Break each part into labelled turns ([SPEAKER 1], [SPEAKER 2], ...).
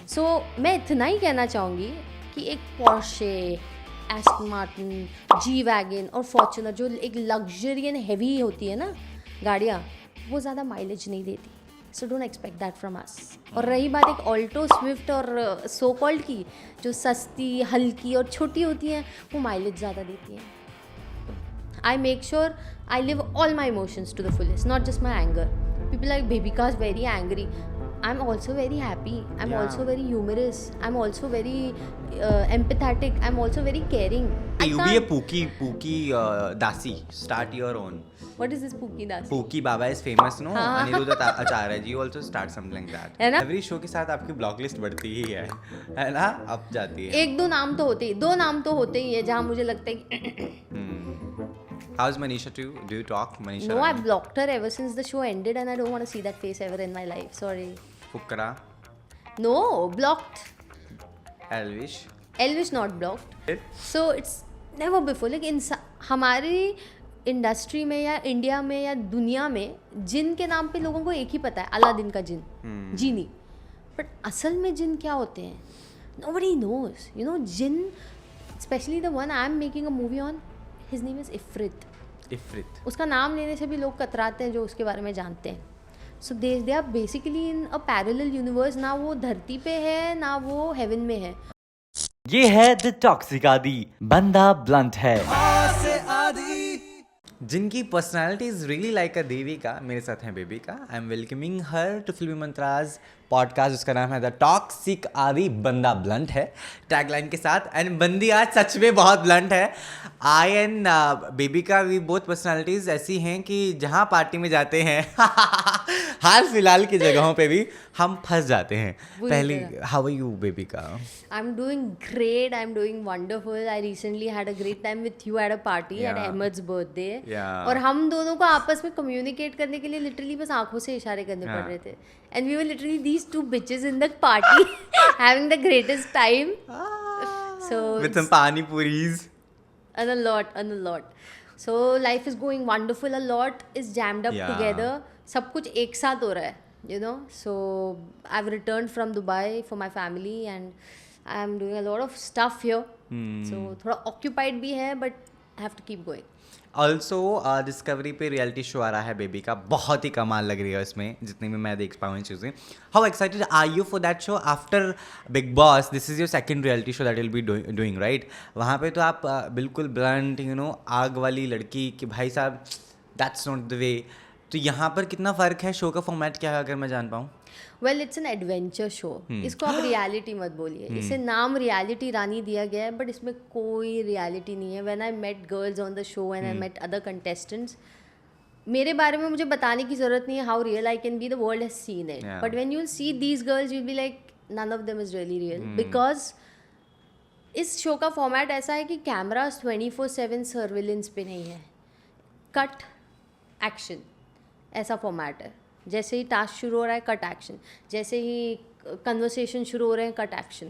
[SPEAKER 1] सो मैं इतना ही कहना चाहूँगी कि एक Porsche, Aston Martin, G wagon और फॉर्च्यूनर जो एक लग्जरी एंड हेवी होती है ना गाड़ियाँ, वो ज़्यादा माइलेज नहीं देती. So don't expect that from us. और रही बात एक ऑल्टो, स्विफ्ट और सो कॉल्ड की, जो सस्ती, हल्की और छोटी होती हैं, वो माइलेज ज़्यादा देती हैं. I make sure I live all my emotions to the fullest, not just my anger. People like Bebika is very angry. I'm also very happy. I'm
[SPEAKER 2] Yeah.
[SPEAKER 1] also very humorous. I'm also very empathetic. I'm also very caring. I
[SPEAKER 2] You be a
[SPEAKER 1] can't.
[SPEAKER 2] Pookie Dasi. Start your own.
[SPEAKER 1] What is this Pookie Das?
[SPEAKER 2] Pookie Baba is famous, no?
[SPEAKER 1] हाँ.
[SPEAKER 2] Aniruddha Acharya ji also start something like that.
[SPEAKER 1] है ना?
[SPEAKER 2] Every show के साथ आपकी block list बढ़ती ही है ना? अब जाती है.
[SPEAKER 1] एक दो नाम तो होते ही, दो नाम तो होते ही है जहाँ मुझे लगता है कि
[SPEAKER 2] How's Manisha to you? Do you talk Manisha?
[SPEAKER 1] no, I
[SPEAKER 2] Rani?
[SPEAKER 1] blocked her ever since the show ended and I don't want to see that face ever in my life. Sorry.
[SPEAKER 2] Fukra,
[SPEAKER 1] No, blocked.
[SPEAKER 2] Elvish.
[SPEAKER 1] Elvish not blocked. So it's never before. like हमारी industry में या India में या दुनिया में जिन के नाम पे लोगों को एक ही पता है, अलादीन का जिन, जीनी. बट असल में जिन क्या होते हैं, nobody knows. You know, Jin, especially the one I am making a movie on, his name is Ifrit.
[SPEAKER 2] Ifrit.
[SPEAKER 1] उसका नाम लेने से भी लोग कतराते हैं जो उसके बारे में जानते हैं. So they are basically in a parallel universe. ना वो धरती पे है ना वो हेवन में है.
[SPEAKER 3] ये है द टॉक्सिक आदि, बंदा ब्लंट है.
[SPEAKER 2] जिनकी personality is really like a Devika, मेरे साथ हैं Bebika. I am welcoming her to Filmy Mantras podcast. उसका नाम है द टॉक्सिक आदि, बंदा ब्लंट है टैगलाइन के साथ. एंड बंदी आज सच में बहुत ब्लंट है. I and Bebika, we both personalities ऐसी हैं कि जहाँ पार्टी में जाते हैं हाल फिलहाल की जगहों पे भी हम फंस जाते हैं.
[SPEAKER 1] बुरी
[SPEAKER 2] पहली,
[SPEAKER 1] तरह.
[SPEAKER 2] How are you Bebika?
[SPEAKER 1] I'm doing great. I'm doing wonderful. I recently had a great time with you at a party at
[SPEAKER 2] Yeah.
[SPEAKER 1] Ahmed's birthday.
[SPEAKER 2] Yeah.
[SPEAKER 1] और हम दोनों को आपस में कम्युनिकेट करने के लिए लिटरली बस आंखों से इशारे करने पड़
[SPEAKER 2] Yeah.
[SPEAKER 1] रहे थे. And we were literally these two bitches in the party having the greatest time. So
[SPEAKER 2] With some pani puris.
[SPEAKER 1] and a lot. So life is going wonderful. A lot is jammed up
[SPEAKER 2] Yeah.
[SPEAKER 1] together. सब कुछ एक साथ हो रहा है. You know, so I've returned from Dubai for my family and I'm doing a lot of stuff here. So थोड़ा occupied भी है but I have to keep going.
[SPEAKER 2] Also discovery पे रियलिटी शो आ रहा है बेबी का. बहुत ही कमाल लग रही है उसमें, जितनी भी मैं देख पाऊँ चीज़ें. How excited are you for that show after Bigg Boss? This is your second reality show that will be doing, right? वहाँ पे तो आप बिल्कुल ब्लंट, यू नो, आग वाली लड़की कि भाई साहब दैट्स नॉट द वे. तो यहाँ पर कितना फ़र्क है? शो का फॉर्मेट क्या है अगर मैं जान पाऊँ?
[SPEAKER 1] Well, it's an adventure show. इसको आप रियलिटी मत बोलिए. इसे नाम रियलिटी रानी दिया गया है बट इसमें कोई रियलिटी नहीं है. When I met girls on the show and I met other contestants, मेरे बारे में मुझे बताने की ज़रूरत नहीं है how real I can be. The world has seen it.
[SPEAKER 2] Yeah.
[SPEAKER 1] But when you'll see these girls, you'll be like, none of them is really real. Because इस शो का फॉर्मेट ऐसा है कि कैमरास 24/7 सर्विलेंस पे नहीं है. Cut action ऐसा format है. जैसे ही टास्क शुरू हो रहा है कट एक्शन, जैसे ही कन्वर्सेशन शुरू हो रहे हैं कट एक्शन.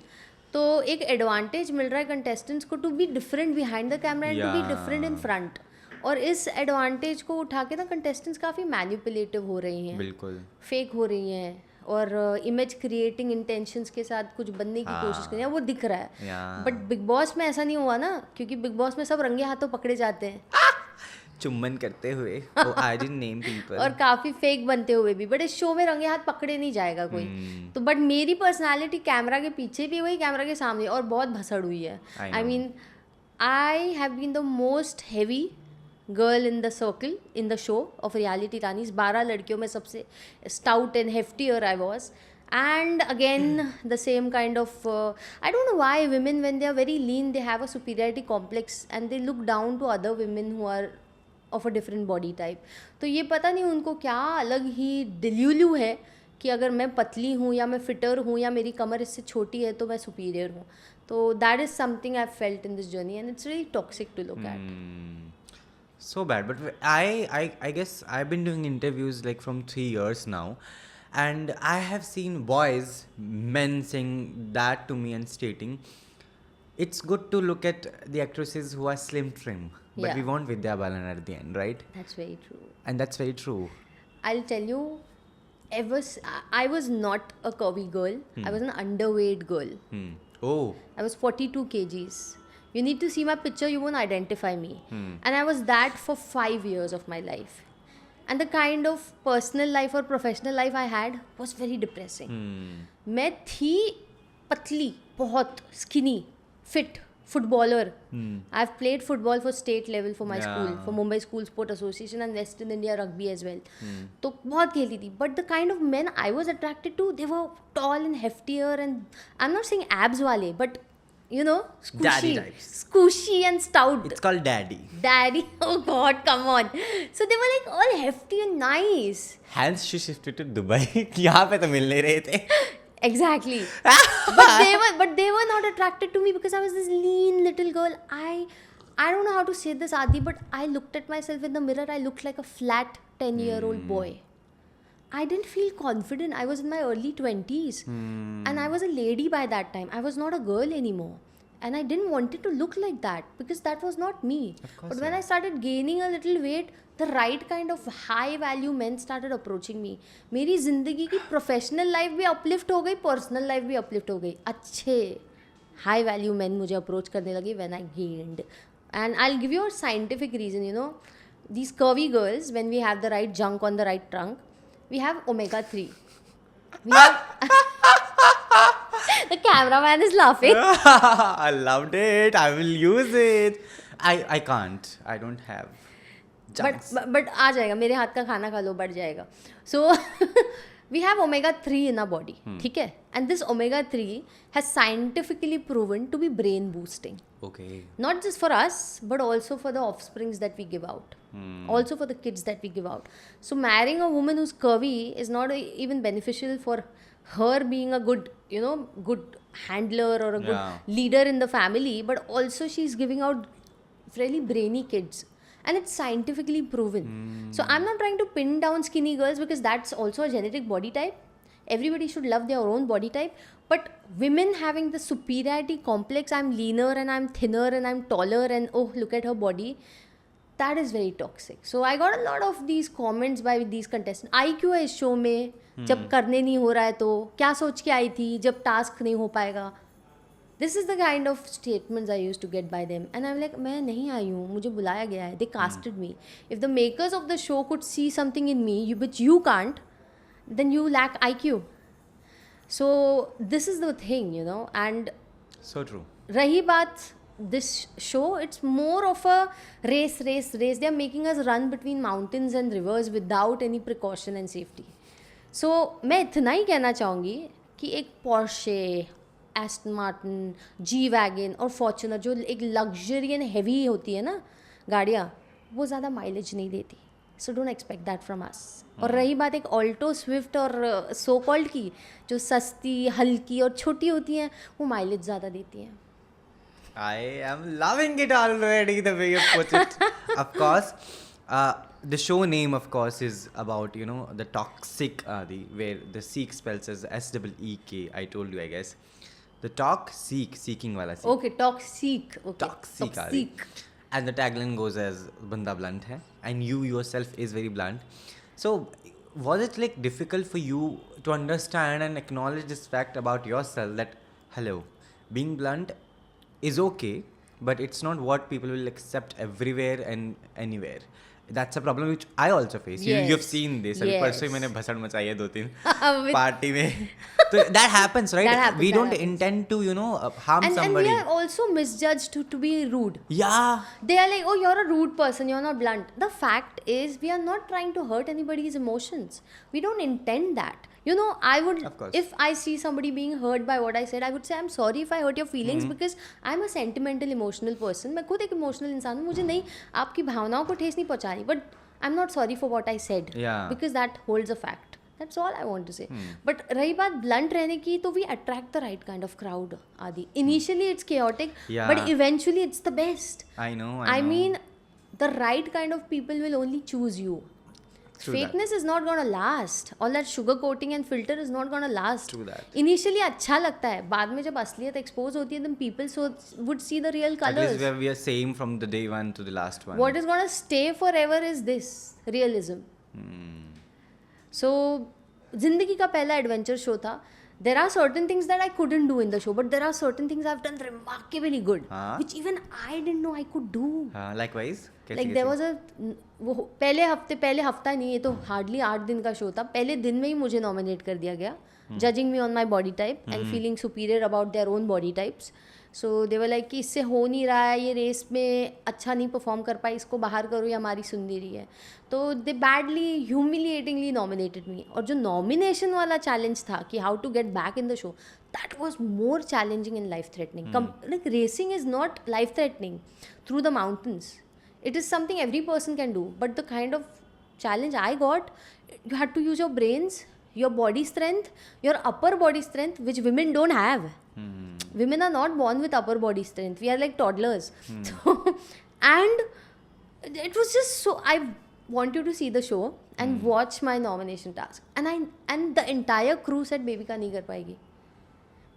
[SPEAKER 1] तो एक एडवांटेज मिल रहा है कंटेस्टेंट्स को to be different behind the camera and to be
[SPEAKER 2] Yeah.
[SPEAKER 1] Different in front. और इस एडवांटेज को उठा के ना कंटेस्टेंट्स काफ़ी मैनिपुलेटिव हो रही हैं,
[SPEAKER 2] बिल्कुल.
[SPEAKER 1] फेक हो रही हैं और इमेज क्रिएटिंग इंटेंशंस के साथ कुछ बनने की कोशिश कर रही हैं. वो दिख रहा है.
[SPEAKER 2] Yeah.
[SPEAKER 1] बट बिग बॉस में ऐसा नहीं हुआ ना, क्योंकि बिग बॉस में सब रंगे हाथों पकड़े जाते हैं
[SPEAKER 2] चुम्बन करते हुए. I didn't name people.
[SPEAKER 1] और काफ़ी फेक बनते हुए भी. बट इस शो में रंगे हाथ पकड़े नहीं जाएगा कोई. तो बट मेरी पर्सनालिटी कैमरा के पीछे भी वही, कैमरा के सामने और बहुत भसड़ हुई है.
[SPEAKER 2] I
[SPEAKER 1] I
[SPEAKER 2] know.
[SPEAKER 1] Mean I have been the most heavy girl in the circle in the show of reality रानीज. 12 लड़कियों में सबसे stout and heftier I was. And again, the same kind of, I don't know why women, when they are very lean, they have a superiority complex and they look down to other women who are of a different body type. तो ये पता नहीं उनको क्या अलग ही डिल्यूल्यू है कि अगर मैं पतली हूँ या मैं फिटर हूँ या मेरी कमर इससे छोटी है तो मैं सुपीरियर हूँ. तो that is something I felt in this journey and it's really toxic to look at.
[SPEAKER 2] So bad, but I guess I've been doing interviews like from 3 years now, and I have seen boys, men saying that to me and stating, it's good to look at the actresses who are slim trim, but
[SPEAKER 1] Yeah.
[SPEAKER 2] we want Vidya Balan at the end, right?
[SPEAKER 1] That's very true.
[SPEAKER 2] And that's very true.
[SPEAKER 1] I'll tell you, I was not a curvy girl. I was an underweight girl.
[SPEAKER 2] Oh.
[SPEAKER 1] I was 42 kgs. You need to see my picture, you won't identify me. And I was that for 5 years of my life. And the kind of personal life or professional life I had was very depressing. मैं थी पतली, बहुत skinny, fit, footballer. I've played football for state level for my school, for Mumbai School Sport Association and Western India Rugby as well. तो बहुत खेली थी. But the kind of men I was attracted to, they were tall and heftier, and I'm not saying abs wale, but you know,
[SPEAKER 2] Daddy
[SPEAKER 1] squishy,
[SPEAKER 2] types.
[SPEAKER 1] squishy and stout.
[SPEAKER 2] It's called daddy.
[SPEAKER 1] Daddy, oh God, come on. So they were like all hefty and nice.
[SPEAKER 2] Hence she shifted to Dubai. यहाँ पे तो मिल नहीं रहे थे.
[SPEAKER 1] Exactly. but they were not attracted to me because I was this lean little girl. I don't know how to say this, Adi, but I looked at myself in the mirror. I looked like a flat 10-year-old boy. I didn't feel confident. I was in my early 20s. And I was a lady by that time. I was not a girl anymore. And I didn't want it to look like that because that was not me. But when I started gaining a little weight, the right kind of high value men started approaching me. मेरी जिंदगी की professional life भी uplift हो गई, personal life भी uplift हो गई. अच्छे high value men मुझे approach करने लगे when I gained. And I'll give you a scientific reason, you know. These curvy girls, when we have the right junk on the right trunk, we have omega-3. We have the cameraman is laughing.
[SPEAKER 2] I loved it. I will use it. I can't. I don't have. Junks.
[SPEAKER 1] But आ जाएगा, मेरे हाथ का खाना खा लो, बढ़ जाएगा. So we have omega-3 in our body, ठीक है? And this omega-3 has scientifically proven to be brain boosting.
[SPEAKER 2] Okay.
[SPEAKER 1] Not just for us, but also for the offsprings that we give out. Also for the kids that we give out. So marrying a woman who's curvy is not even beneficial for her being a good, you know, good handler or a good leader in the family, but also she's giving out really brainy kids. And it's scientifically proven. So I'm not trying to pin down skinny girls because that's also a genetic body type. Everybody should love their own body type. But women having the superiority complex, I'm leaner and I'm thinner and I'm taller and oh, look at her body, that is very toxic. So I got a lot of these comments by these contestants. आई क्यों है इस show में, जब करने नहीं हो रहा है तो क्या सोच के आई थी जब टास्क नहीं हो पाएगा. This is the kind of statements I used to get by them. And I'm like, मैं नहीं आई हूँ, मुझे बुलाया गया है. They casted me. If the makers of the show could see something in me, which you can't, then you lack IQ. So this is the thing, you know. And
[SPEAKER 2] So true.
[SPEAKER 1] रही बात this show, it's more of a race. They are making us run between mountains and rivers without any precaution and safety. So मैं इतना ही कहना चाहूँगी कि एक Porsche, Aston Martin, G-Wagon और Fortuner जो एक luxury and heavy होती है ना गाड़ियाँ, वो ज़्यादा mileage नहीं देती. So don't expect that from us. और रही बात एक Alto, Swift और so called की, जो सस्ती, हल्की और छोटी होती हैं, वो mileage ज़्यादा देती हैं.
[SPEAKER 2] I am loving it already, the way you put it. Of course, the show name, of course, is about, you know, the toxic Adi, where the Seek spells as S-E-E-K. I told you, I guess. The seeking wala seek.
[SPEAKER 1] Okay, toxic. Okay.
[SPEAKER 2] Toxic Adi. And the tagline goes as Banda blunt hai. And you yourself is very blunt. So, was it like difficult for you to understand and acknowledge this fact about yourself that, hello, being blunt is okay, but it's not what people will accept everywhere and anywhere. That's a problem which I also face. You've seen this. अभी परसों ही मैंने भसड़ मचाई है 2-3 party में. So that happens, right?
[SPEAKER 1] That happens,
[SPEAKER 2] we
[SPEAKER 1] that
[SPEAKER 2] don't
[SPEAKER 1] happens.
[SPEAKER 2] intend to, you know, harm
[SPEAKER 1] And
[SPEAKER 2] somebody.
[SPEAKER 1] we are also misjudged to be rude.
[SPEAKER 2] Yeah.
[SPEAKER 1] They are like, oh, you're a rude person, you're not blunt. The fact is, we are not trying to hurt anybody's emotions. We don't intend that. You know, I would,
[SPEAKER 2] Of course.
[SPEAKER 1] if I see somebody being hurt by what I said, I would say, I'm sorry if I hurt your feelings because I'm a sentimental, emotional person. मैं खुद एक emotional इंसान हूँ. मुझे नहीं आपकी भावनाओं को ठेस नहीं पहुँचा रही. But I'm not sorry for what I said.
[SPEAKER 2] Yeah.
[SPEAKER 1] Because that holds a fact. That's all I want to say. But रही बात blunt रहने की, तो we attract the right kind of crowd, Adi. Initially it's chaotic,
[SPEAKER 2] Yeah.
[SPEAKER 1] but eventually it's the best.
[SPEAKER 2] I know.
[SPEAKER 1] I mean, the right kind of people will only choose you.
[SPEAKER 2] True that.
[SPEAKER 1] Fakeness is not gonna last. All that sugar coating and filter is not gonna last.
[SPEAKER 2] True that.
[SPEAKER 1] Initially अच्छा लगता है. बाद में जब असलियत expose होती है, then people would see the real
[SPEAKER 2] At
[SPEAKER 1] colors.
[SPEAKER 2] least we are same from the day one to the last one.
[SPEAKER 1] What is gonna stay forever is this realism. So जिंदगी का पहला एडवेंचर शो था. There are certain things that I couldn't do in the show, but there are certain things I've done remarkably good,
[SPEAKER 2] हाँ.
[SPEAKER 1] which even I didn't know I could do.
[SPEAKER 2] Likewise.
[SPEAKER 1] Like there was a वो पहले हफ्ता नहीं, ये तो hardly 8 दिन का show था. पहले दिन में ही मुझे नॉमिनेट कर दिया गया, judging me on my body type and feeling superior about their own body types. So they were like कि इससे हो नहीं रहा है, ये रेस में अच्छा नहीं परफॉर्म कर पाई, इसको बाहर करो, ये हमारी सुन नहीं रही है. तो दे बैडली ह्यूमिलिएटिंगली नॉमिनेटेड मी. और जो नॉमिनेशन वाला चैलेंज था कि how to get back in the show, that was more challenging and life threatening. Like racing is not life threatening through the mountains. It is something every person can do, but the kind of challenge I got, you had to use your brains, your body strength, your upper body strength, which women don't have. Women are not born with upper body strength. We are like toddlers. So, and it was just so, I want you to see the show and watch my nomination task. And the entire crew said बेबिका नहीं कर पाएगी.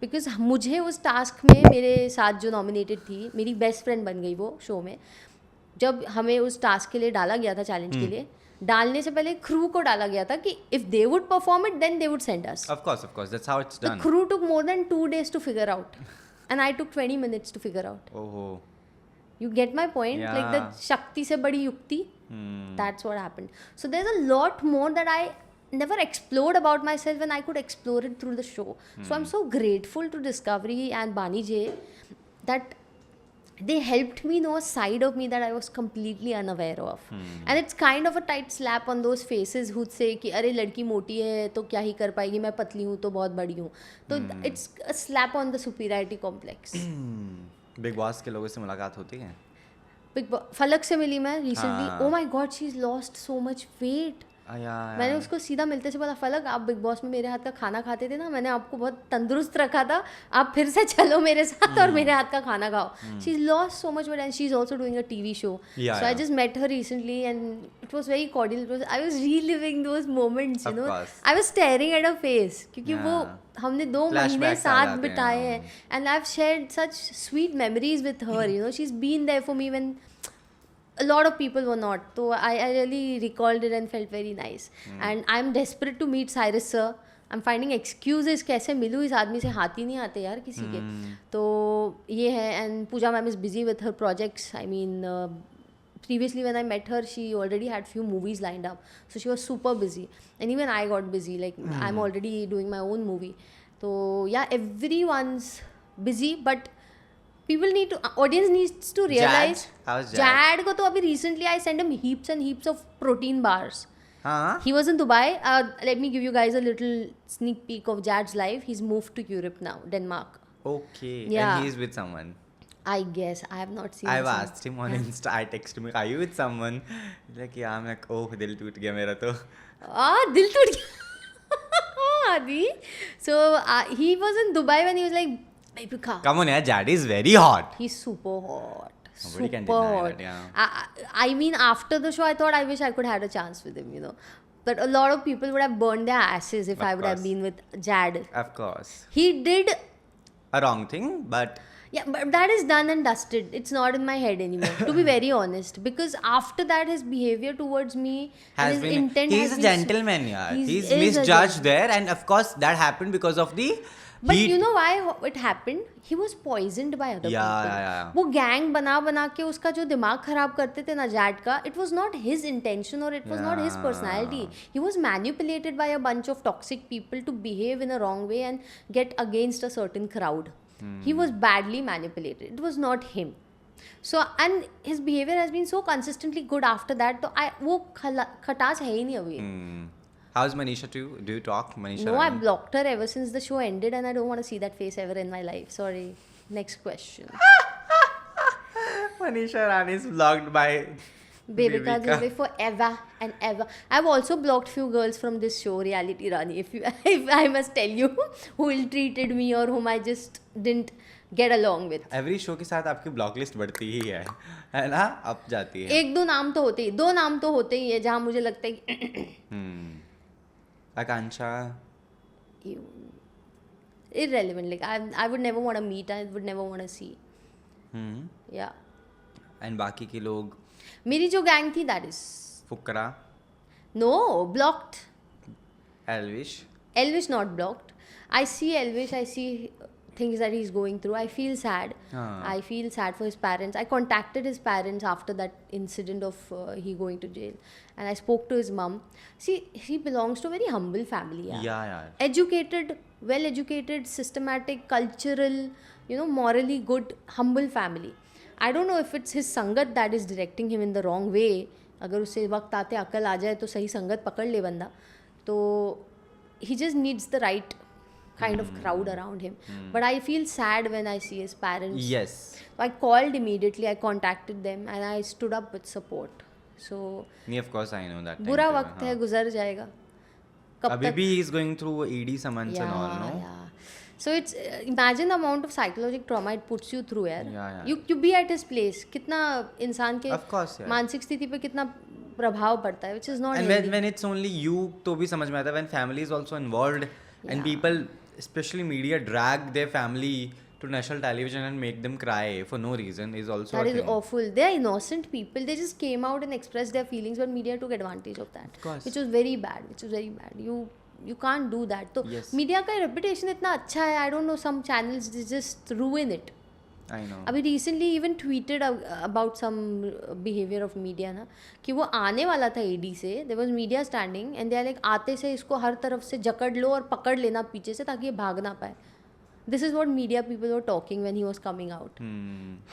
[SPEAKER 1] Because मुझे उस task में मेरे साथ जो nominated थी, मेरी बेस्ट फ्रेंड बन गई वो शो में. जब हमें उस टास्क के लिए डाला गया था, चैलेंज के लिए, डालने से पहले क्रू को डाला गया था कि if they would perform it then they would send us.
[SPEAKER 2] Of course, that's how it's
[SPEAKER 1] the
[SPEAKER 2] done.
[SPEAKER 1] Crew took more than 2 days to figure out and I took 20 minutes to figure out.
[SPEAKER 2] Oh.
[SPEAKER 1] You get my point?
[SPEAKER 2] Yeah.
[SPEAKER 1] Like the शक्ति से बड़ी युक्ति. That's what happened. So there's a lot more that I never explored about myself and I could explore it through the show. So I'm so grateful to Discovery and Bani J that they helped me know a side of me that I was completely unaware of. And it's kind of a tight slap on those faces who'd say कि अरे लड़की मोटी है तो क्या ही कर पाएगी, मैं पतली हूँ तो बहुत बड़ी हूँ. तो it's a slap on the superiority complex.
[SPEAKER 2] Big boss के लोगों से मुलाकात होती है?
[SPEAKER 1] फलक से मिली मैं recently. Oh my god, she is lost so much weight. मैंने उसको सीधा मिलते से बोला, फलक आप बिग बॉस में मेरे हाथ का खाना खाते थे ना, मैंने आपको बहुत तंदुरुस्त रखा था, आप फिर से चलो मेरे साथ और मेरे हाथ का खाना खाओ. She is lost so much weight and she is also doing a TV show. So I just met her recently and it was very cordial. I was reliving those moments, you know. I was staring at a face, क्योंकि वो हमने 2 महीने साथ बिताए हैं and I have shared such sweet memories with her, you know. She is been there for me when a lot of people were not. So I really recalled it and felt very nice. And I'm desperate to meet Cyrus sir. I'm finding excuses कैसे मिलूँ इस आदमी से, हाथ ही नहीं आते यार किसी के. तो ये है. And Pooja ma'am is busy with her projects. I mean, previously when I met her, she already had few movies lined up. So she was super busy. And even I got busy. Like I'm already doing my own movie. So yeah, everyone's busy, but people need to, audience needs to realize.
[SPEAKER 2] How's Jad?
[SPEAKER 1] Jad को तो अभी recently I sent him heaps and heaps of protein bars.
[SPEAKER 2] हाँ.
[SPEAKER 1] He was in Dubai. Let me give you guys a little sneak peek of Jad's life. He's moved to Europe now, Denmark.
[SPEAKER 2] Okay.
[SPEAKER 1] Yeah.
[SPEAKER 2] And he is with someone.
[SPEAKER 1] I guess I have not seen.
[SPEAKER 2] I've
[SPEAKER 1] him.
[SPEAKER 2] asked him on Insta. I texted him, are you with someone? He's like, yeah. I'm like, oh, दिल टूट गया मेरा तो.
[SPEAKER 1] दिल टूट गया. Adi. So he was in Dubai when he was like, Baby,
[SPEAKER 2] Come on, yeah. Jad is very hot.
[SPEAKER 1] he's super hot.
[SPEAKER 2] Nobody can
[SPEAKER 1] Super
[SPEAKER 2] deny
[SPEAKER 1] hot.
[SPEAKER 2] that, yeah.
[SPEAKER 1] I mean, after the show, I thought I wish I could had a chance with him, you know. But a lot of people would have burned their asses if
[SPEAKER 2] Of
[SPEAKER 1] I would have
[SPEAKER 2] course.
[SPEAKER 1] been with Jad.
[SPEAKER 2] Of course.
[SPEAKER 1] He did,
[SPEAKER 2] A wrong thing, but
[SPEAKER 1] yeah, but that is done and dusted. It's not in my head anymore, to be very honest. Because after that, his behavior towards me and
[SPEAKER 2] has
[SPEAKER 1] his
[SPEAKER 2] been.
[SPEAKER 1] intent
[SPEAKER 2] He's
[SPEAKER 1] has
[SPEAKER 2] a
[SPEAKER 1] been
[SPEAKER 2] gentleman, yeah. He's
[SPEAKER 1] is a
[SPEAKER 2] misjudged there, and of course that happened because of the.
[SPEAKER 1] But
[SPEAKER 2] heat.
[SPEAKER 1] you know why it happened? He was poisoned by other
[SPEAKER 2] Yeah,
[SPEAKER 1] people.
[SPEAKER 2] yeah.
[SPEAKER 1] वो gang बना के उसका जो दिमाग खराब करते थे ना जैड का, it was not his intention or it was not his personality. He was manipulated by a bunch of toxic people to behave in a wrong way and get against a certain crowd. He was badly manipulated. It was not him. So and his behavior has been so consistently good after that. तो वो खटास है ही नहीं अभी.
[SPEAKER 2] How's Manisha too? Do you talk, Manisha?
[SPEAKER 1] No, I
[SPEAKER 2] Rani?
[SPEAKER 1] blocked her ever since the show ended and I don't want to see that face ever in my life. Sorry. Next question.
[SPEAKER 2] Manisha Rani is blocked by
[SPEAKER 1] Bebika Dubey forever and ever. I've also blocked few girls from this show, Reality Rani. If I must tell you, who ill-treated me or whom I just didn't get along with.
[SPEAKER 2] Every show के साथ आपकी block list बढ़ती ही है ना? Up जाती है.
[SPEAKER 1] 1-2 नाम तो होते ही, 2 नाम तो होते ही है जहाँ मुझे लगता है कि
[SPEAKER 2] आकांक्षा.
[SPEAKER 1] irrelevant. Like I would never want to meet. I would never want to see. Yeah.
[SPEAKER 2] And बाकी के लोग
[SPEAKER 1] मेरी जो गैंग थी that is
[SPEAKER 2] Fukrey.
[SPEAKER 1] no blocked.
[SPEAKER 2] Elvish.
[SPEAKER 1] Elvish not blocked. I see Elvish, I see things that he's going through. I feel sad. I feel sad for his parents. I contacted his parents after that incident of he going to jail, and I spoke to his mom. See, he belongs to a very humble family.
[SPEAKER 2] Yeah.
[SPEAKER 1] Educated, well educated, systematic, cultural, morally good, humble family. I don't know if it's his संगत that is directing him in the wrong way. अगर उसे वक्त आते अकल आ जाए तो सही संगत पकड़ ले बंदा, तो he just needs the right kind of crowd around him. But I feel sad when I see his parents.
[SPEAKER 2] Yes.
[SPEAKER 1] So I called immediately, I contacted them and I stood up with support. So
[SPEAKER 2] Me, of course, I know that.
[SPEAKER 1] बुरा वक्त है, गुजर जाएगा. कब
[SPEAKER 2] अभी
[SPEAKER 1] तक?
[SPEAKER 2] भी he is going through ED summons and all, no?
[SPEAKER 1] Yeah. So it's imagine the amount of psychological trauma it puts you through, यार.
[SPEAKER 2] Yeah.
[SPEAKER 1] You be at his place. कितना इंसान के
[SPEAKER 2] Of course, yeah.
[SPEAKER 1] मानसिक स्थिति पे कितना प्रभाव पड़ता है, which is not
[SPEAKER 2] And
[SPEAKER 1] healthy.
[SPEAKER 2] when it's only you, तो भी समझ में आता है. When family is also involved and people, especially media, drag their family to national television and make them cry for no reason is also
[SPEAKER 1] That
[SPEAKER 2] a
[SPEAKER 1] is
[SPEAKER 2] thing.
[SPEAKER 1] awful. They are innocent people. They just came out and expressed their feelings, but media took advantage of that.
[SPEAKER 2] Of course.
[SPEAKER 1] Which was very bad. You can't do that. तो
[SPEAKER 2] Yes.
[SPEAKER 1] Media का reputation इतना अच्छा है. I don't know, some channels they just ruin it.
[SPEAKER 2] I know.
[SPEAKER 1] अभी recently even tweeted about some behaviour of media ना, कि वो आने वाला था एडी से, there was media standing and they are like आते से इसको हर तरफ से जकड़ लो और पकड़ लेना पीछे से ताकि ये भाग ना पाए. This is what media people were talking when he was coming out.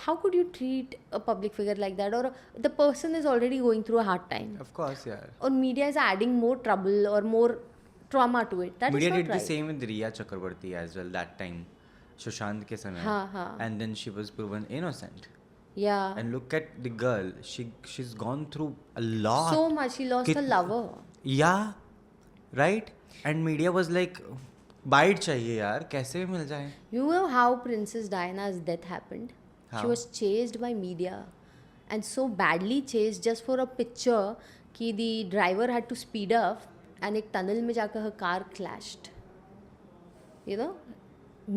[SPEAKER 1] How could you treat a public figure like that, और the person is already going through a hard time,
[SPEAKER 2] Of course, yeah.
[SPEAKER 1] और media is adding more trouble और more trauma to it. That is
[SPEAKER 2] Media
[SPEAKER 1] not
[SPEAKER 2] did the
[SPEAKER 1] right.
[SPEAKER 2] same with Riya Chakraborty as well that time. Sushant के समय.
[SPEAKER 1] हाँ.
[SPEAKER 2] And then she was proven innocent.
[SPEAKER 1] या
[SPEAKER 2] And look at the girl. She's gone through a lot.
[SPEAKER 1] So much. He lost a lover.
[SPEAKER 2] Yeah, right? And media was like, bite चाहिए यार, कैसे भी मिल जाए.
[SPEAKER 1] You know how Princess Diana's death happened?
[SPEAKER 2] How?
[SPEAKER 1] She was chased by media, and so badly chased just for a picture कि the driver had to speed up and एक tunnel में जाकर her car clashed. You know?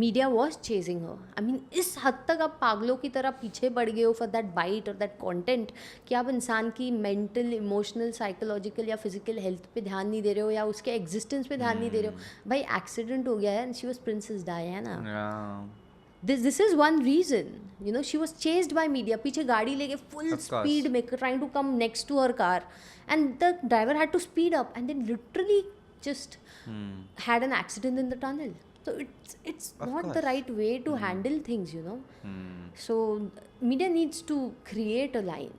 [SPEAKER 1] Media was chasing her. I mean, इस हद तक आप पागलों की तरह पीछे पड़ गए हो for that bite or that content कि आप इंसान की mental, emotional, psychological या physical health पे ध्यान नहीं दे रहे हो या उसके existence पे ध्यान नहीं दे रहे हो. भाई एक्सीडेंट हो गया है and she was Princess Diana.
[SPEAKER 2] Yeah.
[SPEAKER 1] This is one reason. She was chased by media. पीछे गाड़ी लेके full
[SPEAKER 2] Of course.
[SPEAKER 1] speed में trying to come next to her car, and the driver had to speed up and then literally just had an accident in the tunnel. So it's
[SPEAKER 2] Of
[SPEAKER 1] not the
[SPEAKER 2] course.
[SPEAKER 1] right way to handle things. So media needs to create a line.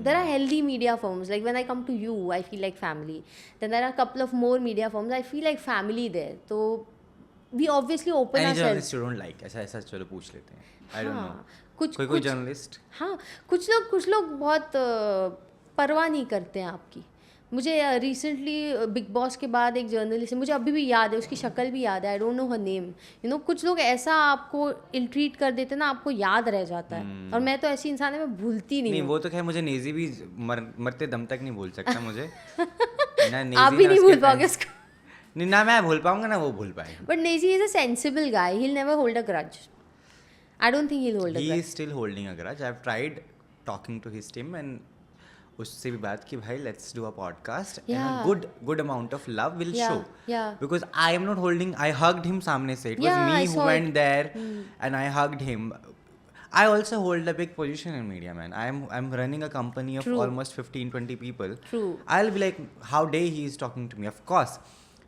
[SPEAKER 1] There are healthy media firms. Like when I come to you, I feel like family. Then there are a couple of more media firms. I feel like family there. So we obviously open
[SPEAKER 2] Any
[SPEAKER 1] ourselves.
[SPEAKER 2] journalist you don't like? ऐसा चलो पूछ लेते हैं. I don't know. कोई
[SPEAKER 1] कुछ
[SPEAKER 2] journalist.
[SPEAKER 1] हाँ, कुछ लोग बहुत परवाह नहीं करते हैं आपकी. मुझे रिसेंटली बिग बॉस के बाद एक जर्नलिस्ट है, मुझे अभी भी याद है, उसकी शक्ल भी याद है. I don't know her name. कुछ लोग ऐसा आपको इल ट्रीट कर देते हैं ना, आपको याद रह जाता है. और मैं तो ऐसी इंसान है, मैं भूलती नहीं
[SPEAKER 2] नहीं,
[SPEAKER 1] हूँ.
[SPEAKER 2] वो तो खैर मुझे नेजी भी मरते दम तक नहीं भूल सकता मुझे. ना नेजी
[SPEAKER 1] आप भी
[SPEAKER 2] ना
[SPEAKER 1] नहीं
[SPEAKER 2] उसके
[SPEAKER 1] भूल पाओगे
[SPEAKER 2] fans.
[SPEAKER 1] उसको.
[SPEAKER 2] नहीं, ना मैं भूल पाऊंगा ना वो भूल पाएगा.
[SPEAKER 1] But Naezy is a sensible guy. He will never hold a grudge. I don't think he will hold a
[SPEAKER 2] He
[SPEAKER 1] grudge.
[SPEAKER 2] is still holding a grudge. I've tried talking to his team and उससे भी बात की भाई let's do a podcast and
[SPEAKER 1] Yeah.
[SPEAKER 2] a good amount of love will
[SPEAKER 1] Yeah,
[SPEAKER 2] show.
[SPEAKER 1] yeah.
[SPEAKER 2] Because I am not holding. I hugged him सामने से. It was
[SPEAKER 1] Yeah, I
[SPEAKER 2] me who
[SPEAKER 1] saw
[SPEAKER 2] went
[SPEAKER 1] it.
[SPEAKER 2] there and I hugged him. I also hold a big position in media, man. I'm running a company of
[SPEAKER 1] True.
[SPEAKER 2] almost 15-20 people.
[SPEAKER 1] True.
[SPEAKER 2] I'll be like, how dare he is talking to me? Of course.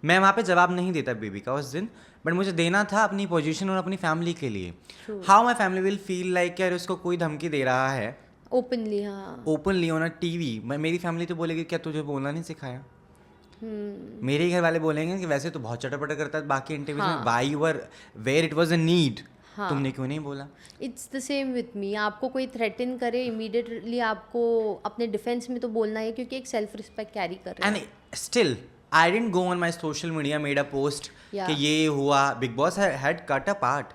[SPEAKER 2] मैं वहाँ पे जवाब नहीं देता baby का उस दिन, but मुझे देना था अपनी पोजीशन और अपनी फैमिली के लिए. How my family will feel like यार उसको कोई धमकी दे रहा है
[SPEAKER 1] ओपनली. हाँ.
[SPEAKER 2] Openly on a TV. मेरी फैमिली तो बोलेगी क्या तुझे बोलना नहीं सिखाया. मेरे ही घर वाले बोलेंगे कि वैसे तो बहुत चटर-पटर करता है बाकी इंटरव्यूज में, why you were where it was a need, तुमने क्यों नहीं बोला.
[SPEAKER 1] It's the same with me. आपको कोई थ्रेटन करे इमीडिएटली आपको अपने डिफेंस में तो बोलना है, क्योंकि एक सेल्फ रिस्पेक्ट कैरी कर रहे हैं.
[SPEAKER 2] And still I didn't go on my social media made a post
[SPEAKER 1] Yeah.
[SPEAKER 2] कि ये हुआ. Big boss had cut a part.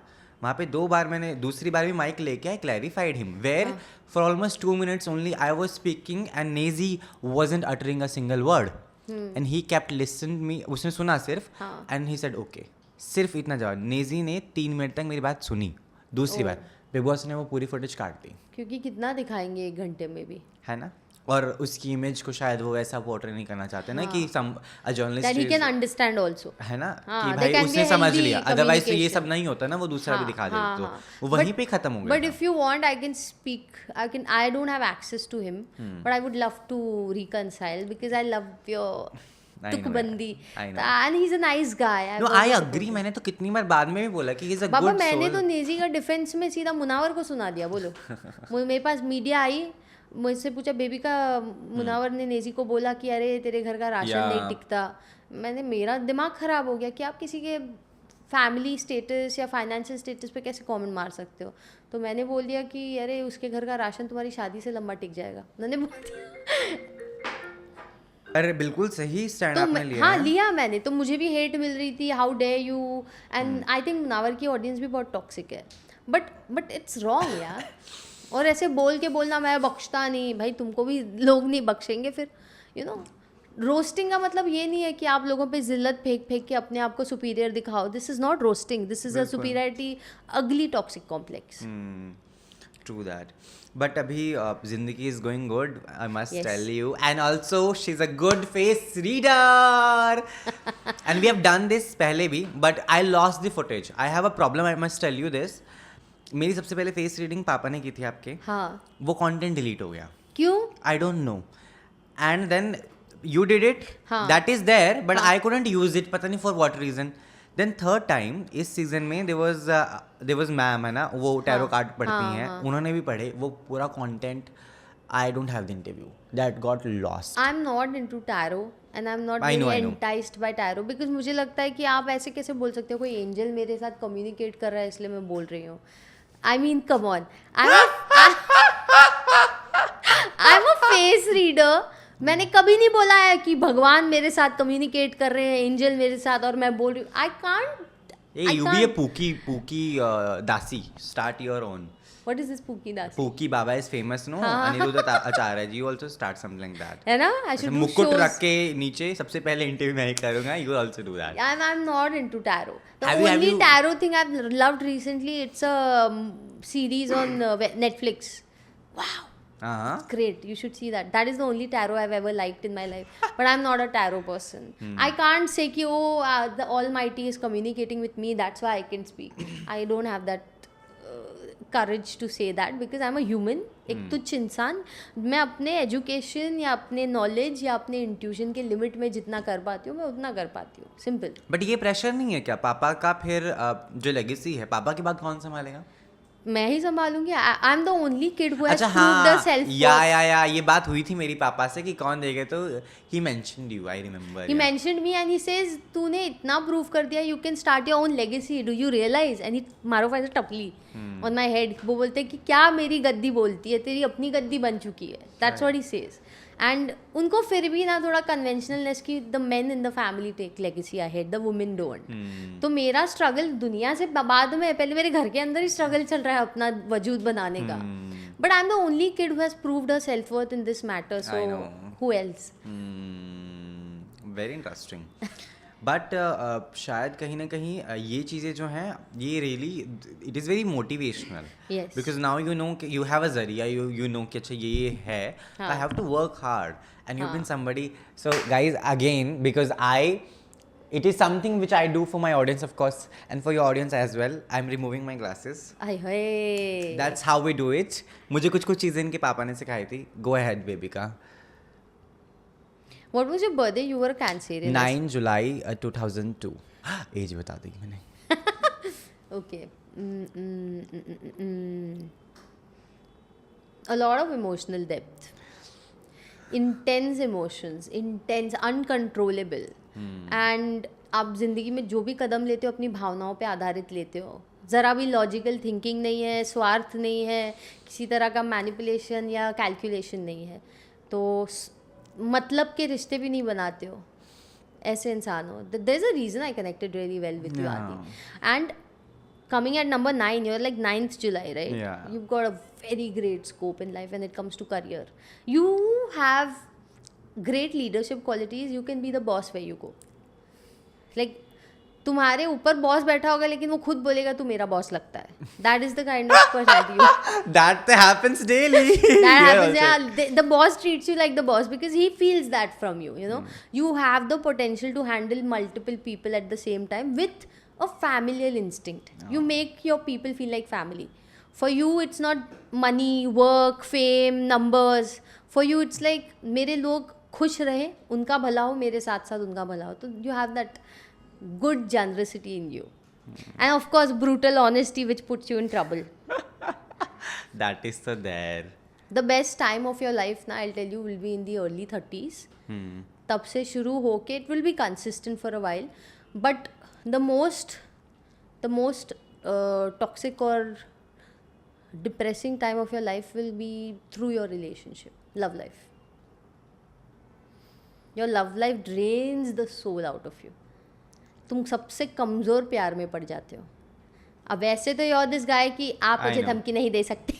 [SPEAKER 2] वहाँ पे 2 बार मैंने, दूसरी बार भी माइक लेके I clarified him where for almost 2 minutes only I was speaking and Naezy wasn't uttering a single word and he kept listening me. उसने सुना सिर्फ एंड ही सेड ओके. सिर्फ इतना जवाब. नेजी ने 3 मिनट तक मेरी बात सुनी. दूसरी बार बिग बॉस ने वो पूरी फुटेज काट दी.
[SPEAKER 1] क्योंकि कितना दिखाएंगे 1 घंटे में भी.
[SPEAKER 2] है ना. और उसकी इमेज को शायद वो वैसा पोर्ट्रे नहीं करना चाहते ना कि journalist
[SPEAKER 1] that he can understand also.
[SPEAKER 2] है ना
[SPEAKER 1] हाँ,
[SPEAKER 2] कि
[SPEAKER 1] there
[SPEAKER 2] भाई
[SPEAKER 1] can be
[SPEAKER 2] उसने
[SPEAKER 1] a
[SPEAKER 2] समझ
[SPEAKER 1] healthy
[SPEAKER 2] लिया, अदरवाइज तो ये
[SPEAKER 1] communication.
[SPEAKER 2] सब नहीं होता ना, वो दूसरा भी दिखा दे तो वो वहीं पे खत्म हो
[SPEAKER 1] But
[SPEAKER 2] गया
[SPEAKER 1] if you want, I can speak. I don't have access to him, but I would love to reconcile because I love your
[SPEAKER 2] I know,
[SPEAKER 1] tukbandi,
[SPEAKER 2] I know.
[SPEAKER 1] and he's a nice guy.
[SPEAKER 2] No
[SPEAKER 1] I've
[SPEAKER 2] I
[SPEAKER 1] always
[SPEAKER 2] अग्री.
[SPEAKER 1] supported.
[SPEAKER 2] मैंने तो कितनी बार बाद में भी बोला कि is a
[SPEAKER 1] Baba
[SPEAKER 2] good
[SPEAKER 1] मैंने तो
[SPEAKER 2] सोल.
[SPEAKER 1] नेजी का डिफेंस में सीधा मुनावर को सुना दिया. बोलो. मेरे पास मीडिया आई, मुझसे पूछा बेबी का, मुनावर ने नेजी को बोला कि अरे तेरे घर का राशन
[SPEAKER 2] Yeah.
[SPEAKER 1] नहीं टिकता. मैंने, मेरा दिमाग ख़राब हो गया कि आप किसी के फैमिली स्टेटस या फाइनेंशियल स्टेटस पे कैसे कमेंट मार सकते हो. तो मैंने बोल दिया कि अरे उसके घर का राशन तुम्हारी शादी से लंबा टिक जाएगा. मैंने बोल दिया.
[SPEAKER 2] अरे बिल्कुल सही स्टैंड
[SPEAKER 1] तो
[SPEAKER 2] आपने लिया
[SPEAKER 1] हाँ
[SPEAKER 2] है.
[SPEAKER 1] लिया मैंने. तो मुझे भी हेट मिल रही थी, how day you. And I think Munawar की ऑडियंस भी बहुत टॉक्सिक है. बट इट्स रॉन्ग यार. और ऐसे बोल के बोलना मैं बख्शता नहीं. भाई तुमको भी लोग नहीं बख्शेंगे फिर. यू नो, रोस्टिंग का मतलब ये नहीं है कि आप लोगों पे जिल्लत फेंक फेंक के अपने आप को सुपीरियर दिखाओ. This is not roasting, this is a superiority ugly toxic complex.
[SPEAKER 2] True that. But अभी जिंदगी is going good, I must
[SPEAKER 1] Yes.
[SPEAKER 2] Tell you. And also she is a good face reader. And we have done this पहले भी, but I lost the footage. I have a problem, I must tell you this. मेरी सबसे पहले face reading पापा ने की थी आपके.
[SPEAKER 1] हाँ.
[SPEAKER 2] वो कंटेंट डिलीट हो गया.
[SPEAKER 1] क्यों?
[SPEAKER 2] I don't know. And then you did it.
[SPEAKER 1] हाँ.
[SPEAKER 2] That is there, but I couldn't use it. पता नहीं for what reason. Then third time इस सीजन में there was मैम है ना, वो टैरो कार्ड पढ़ती हैं, उन्होंने भी पढ़े वो पूरा content. I don't have the interview. That got lost.
[SPEAKER 1] I'm not into tarot and I'm not
[SPEAKER 2] I know,
[SPEAKER 1] very
[SPEAKER 2] I know.
[SPEAKER 1] enticed by tarot because मुझे लगता है कि आप ऐसे कैसे बोल सकते हो कोई एंजल मेरे साथ कम्युनिकेट कर रहा है इसलिए मैं बोल रही हूँ. I mean, come on. I'm a face reader. मैंने कभी नहीं बोला है कि भगवान मेरे साथ कम्युनिकेट कर रहे हैं, एंजल मेरे साथ, और मैं बोल रही हूँ. I can't.
[SPEAKER 2] Hey, you be a Pookie Dasi. Start your own.
[SPEAKER 1] What is this Pookie Das?
[SPEAKER 2] Pookie Baba is famous, no? Anirudh Acharya. You also start something like that.
[SPEAKER 1] है ना? I should do
[SPEAKER 2] मुकुट
[SPEAKER 1] shows.
[SPEAKER 2] रख के नीचे सबसे पहले interview मैं ही करूँगा. You also do that.
[SPEAKER 1] I'm not into tarot. The
[SPEAKER 2] Have
[SPEAKER 1] only
[SPEAKER 2] you-
[SPEAKER 1] tarot thing I've loved recently, it's a series on Netflix. Wow.
[SPEAKER 2] हाँ.
[SPEAKER 1] Great, you should see that. That is the only tarot I've ever liked in my life. But I'm not a tarot person. I can't say कि the Almighty is communicating with me. That's why I can speak. I don't have that courage to say that because I'm a human. एक तुच्छ इंसान. मैं अपने education या अपने knowledge या अपने इंट्यूशन के लिमिट में जितना कर पाती हूँ मैं उतना कर पाती हूँ. सिंपल.
[SPEAKER 2] बट ये प्रेशर नहीं है क्या पापा का फिर जो लेगेसी है पापा के बाद कौन संभालेगा?
[SPEAKER 1] मैं ही संभालूंगी. I am the only kid who has
[SPEAKER 2] अच्छा
[SPEAKER 1] प्रूव्ड द
[SPEAKER 2] हाँ,
[SPEAKER 1] सेल्फ.
[SPEAKER 2] या ये बात हुई थी मेरी पापा से कि कौन देगा, तो ही mentioned you. I remember.
[SPEAKER 1] He mentioned me and he says तूने इतना प्रूव कर दिया, you can start your own legacy. Do you realize? And he मारो फाइज टपली on my head. वो बोलते हैं कि क्या मेरी गद्दी बोलती है, तेरी अपनी गद्दी बन चुकी है. That's what he says. And उनको फिर भी ना थोड़ा कन्वेंशनलनेस की the men in the family take legacy ahead, the women don't. तो मेरा स्ट्रगल दुनिया से बाद में, पहले मेरे घर के अंदर ही स्ट्रगल चल रहा है अपना वजूद बनाने का. But I am the only kid who has proved herself worth in this matter. So who else?
[SPEAKER 2] Very interesting. But शायद कहीं ना कहीं ये चीज़ें जो हैं ये really it is very motivational.
[SPEAKER 1] Yes.
[SPEAKER 2] Because now you know you have a जरिया, यू नो कि अच्छा ये है, I have to work hard and you been somebody. So guys again because it is something which I do for my audience, of course, and for your audience as well. I'm removing my glasses.
[SPEAKER 1] I hey.
[SPEAKER 2] That's how we do it. मुझे कुछ चीज़ें इनके पापा ने सिखाई थी. Go ahead baby का.
[SPEAKER 1] What was your birthday? You were a Cancerian.
[SPEAKER 2] 9 July 2002. As बता दी मैंने.
[SPEAKER 1] Okay. A lot of emotional depth. Intense emotions. Intense, uncontrollable. And आप जिंदगी में जो भी कदम लेते हो अपनी भावनाओं पे आधारित लेते हो. ज़रा भी लॉजिकल थिंकिंग नहीं है, स्वार्थ नहीं है, किसी तरह का मैनिपुलेशन या कैलकुलेशन नहीं है. तो मतलब के रिश्ते भी नहीं बनाते हो. ऐसे इंसान हो. There's a reason I connected really well with you, Adi. And coming at number 9, you're like 9th July, right?
[SPEAKER 2] Yeah.
[SPEAKER 1] You've got a very great scope in life when it comes to career. You have great leadership qualities. You can be the boss where you go. Like, तुम्हारे ऊपर boss बैठा होगा लेकिन वो खुद बोलेगा तू मेरा बॉस लगता है. That is the kind of personality.
[SPEAKER 2] That happens daily.
[SPEAKER 1] That
[SPEAKER 2] Here
[SPEAKER 1] happens.
[SPEAKER 2] also.
[SPEAKER 1] Yeah, the boss treats you like the boss because he feels that from you. You know, you have the potential to handle multiple people at the same time with a familial instinct. You make your people feel like family. For you, it's not money, work, fame, numbers. For you, it's like मेरे लोग खुश रहे, उनका भला हो, मेरे साथ साथ उनका भला हो. तो you have that good generosity in you. And of course, brutal honesty which puts you in trouble.
[SPEAKER 2] That is so there.
[SPEAKER 1] The best time of your life ना I'll tell you will be in the early 30s. तब से शुरू होके it will be consistent for a while. But the most toxic or depressing time of your life will be through your relationship, love life. Your love life drains the soul out of you. तुम सबसे कमज़ोर प्यार में पड़ जाते हो. अब वैसे तो you're this guy कि आप
[SPEAKER 2] I
[SPEAKER 1] मुझे
[SPEAKER 2] know.
[SPEAKER 1] धमकी नहीं दे सकते.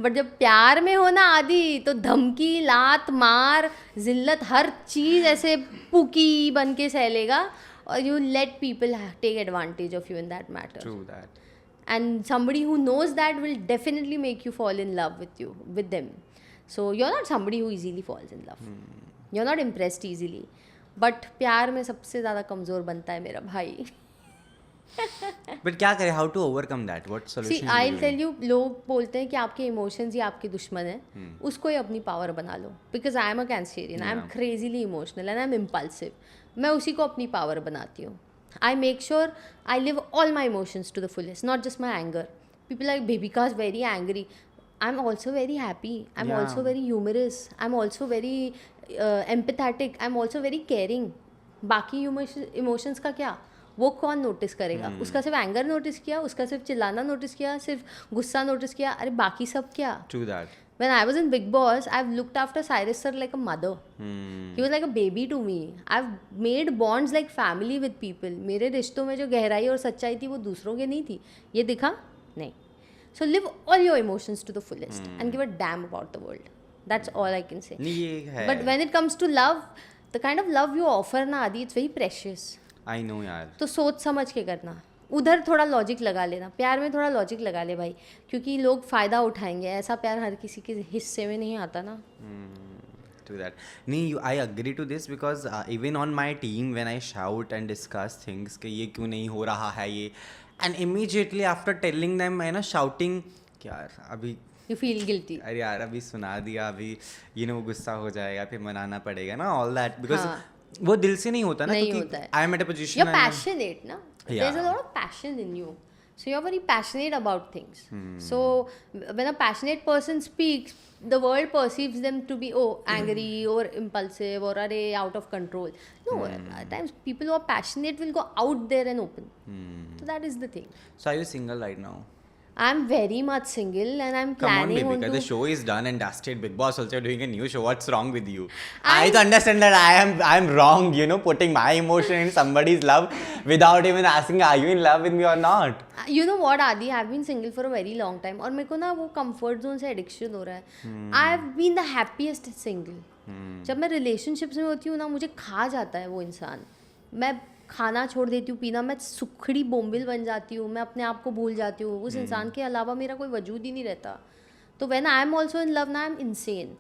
[SPEAKER 1] बट जब प्यार में हो ना आदि तो धमकी, लात, मार, जिल्लत, हर चीज़ ऐसे पुकी बन के सह लेगा. और you let people take advantage of you in that matter.
[SPEAKER 2] True that.
[SPEAKER 1] And somebody who knows that will definitely make you fall in love with them. So you're not somebody who easily falls in love. You're not impressed easily. But प्यार में सबसे ज़्यादा कमज़ोर बनता है मेरा भाई.
[SPEAKER 2] But क्या करें? How to overcome that? What solution?
[SPEAKER 1] See, I'll tell you, लोग बोलते हैं कि आपके इमोशंस ही आपके दुश्मन हैं. उसको ही अपनी पावर बना लो. Because I am a Cancerian. I am crazily emotional and I am impulsive. मैं उसी को अपनी पावर बनाती हूँ. I make sure I live all my emotions to the fullest, not just my anger. People are like, Bebika is very angry. I'm also very happy. I'm
[SPEAKER 2] Yeah.
[SPEAKER 1] also very humorous. I'm also very empathetic. I'm also very caring. बाकी emotions का क्या, वो कौन notice करेगा? उसका सिर्फ anger notice किया, उसका सिर्फ चिल्लाना नोटिस किया, सिर्फ गुस्सा नोटिस किया. अरे बाकी सब क्या?
[SPEAKER 2] True that.
[SPEAKER 1] When I was in Big Boss, I've looked after Cyrus sir like a mother. He was like a baby to me. I've made bonds like family with people. मेरे रिश्तों में जो गहराई और सच्चाई थी वो दूसरों के नहीं थी. ये दिखा? नहीं. So live all your emotions to the fullest and give a damn about the world. That's all I can say.
[SPEAKER 2] नहीं ये है.
[SPEAKER 1] But when it comes to love, the kind of love you offer ना आदि, it's very precious.
[SPEAKER 2] I know यार.
[SPEAKER 1] तो सोच समझ के करना. उधर थोड़ा लॉजिक लगा लेना. प्यार में थोड़ा लॉजिक लगा ले भाई, क्योंकि लोग फ़ायदा उठाएंगे. ऐसा प्यार हर किसी के हिस्से में नहीं आता ना.
[SPEAKER 2] To that. नहीं, I agree to this because even on my team when I shout and discuss things कि ये क्यों नहीं हो रहा है ये, and immediately after telling them है ना shouting कि यार अभी
[SPEAKER 1] You feel guilty.
[SPEAKER 2] अरे यार अभी सुना दिया, अभी वो गुस्सा हो जाएगा, फिर मनाना पड़ेगा ना, all that because
[SPEAKER 1] हाँ.
[SPEAKER 2] वो दिल से नहीं होता ना,
[SPEAKER 1] नहीं
[SPEAKER 2] क्योंकि
[SPEAKER 1] होता है.
[SPEAKER 2] I am at a position
[SPEAKER 1] You're passionate, na?
[SPEAKER 2] Yeah.
[SPEAKER 1] There's a lot of passion in you. So you're very passionate about things. So when a passionate person speaks, the world perceives them to be angry or impulsive or out of control. No, at times people who are passionate will go out there and open. So that is the thing.
[SPEAKER 2] So are you single right now?
[SPEAKER 1] I'm very much single and I'm
[SPEAKER 2] Come on,
[SPEAKER 1] planning
[SPEAKER 2] baby,
[SPEAKER 1] to...
[SPEAKER 2] the show is done and dusted. Big Boss also doing a new show. What's wrong with you?
[SPEAKER 1] I
[SPEAKER 2] I understand that I'm wrong, putting my emotion in somebody's love without even asking, are you in love with me or not?
[SPEAKER 1] You know what, Adi? I've been single for a very long time और मेरे को ना वो comfort zone से addiction हो रहा है. I've been the happiest single. जब मैं relationships में होती हूँ ना, मुझे खा जाता है वो इंसान. मैं खाना छोड़ देती हूँ पीना, मैं सुखड़ी बोम्बिल बन जाती हूँ, मैं अपने आप को भूल जाती हूँ. उस इंसान के अलावा मेरा कोई वजूद ही नहीं रहता. तो when I am also in love, now I'm insane.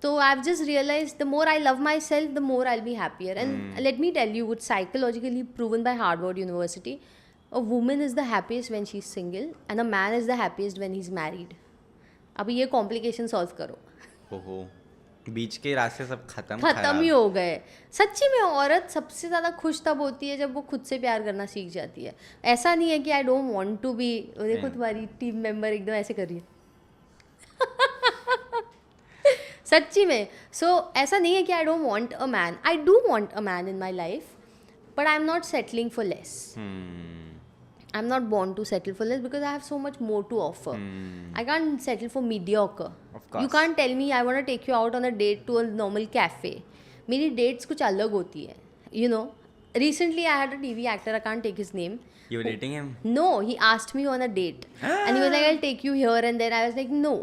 [SPEAKER 1] So I've just realized the more I love myself, the more I'll be happier. And let me tell you, it's psychologically proven by Harvard University. A woman is the happiest when she's single and a man is the happiest when he's married. अभी ये complication solve करो.
[SPEAKER 2] ओहो, बीच के रास्ते सब
[SPEAKER 1] खत्म ही हो गए. सच्ची में औरत सबसे ज़्यादा खुश तब होती है जब वो खुद से प्यार करना सीख जाती है. ऐसा नहीं है कि I don't want to be. देखो तुम्हारी टीम मेंबर एकदम ऐसे कर रही है. सच्ची में. सो ऐसा नहीं है कि I don't want a man. I do want a man in my life, but I am not settling for less. I'm not born to settle for less because I have so much more to offer. I can't settle for mediocre.
[SPEAKER 2] Of course.
[SPEAKER 1] You can't tell me I want to take you out on a date to a normal cafe. मेरी dates कुछ अलग होती है. You know, recently I had a TV actor, I can't take his name.
[SPEAKER 2] You were dating him?
[SPEAKER 1] No, he asked me on a date. And he was like, I'll take you here and there. I was like, no,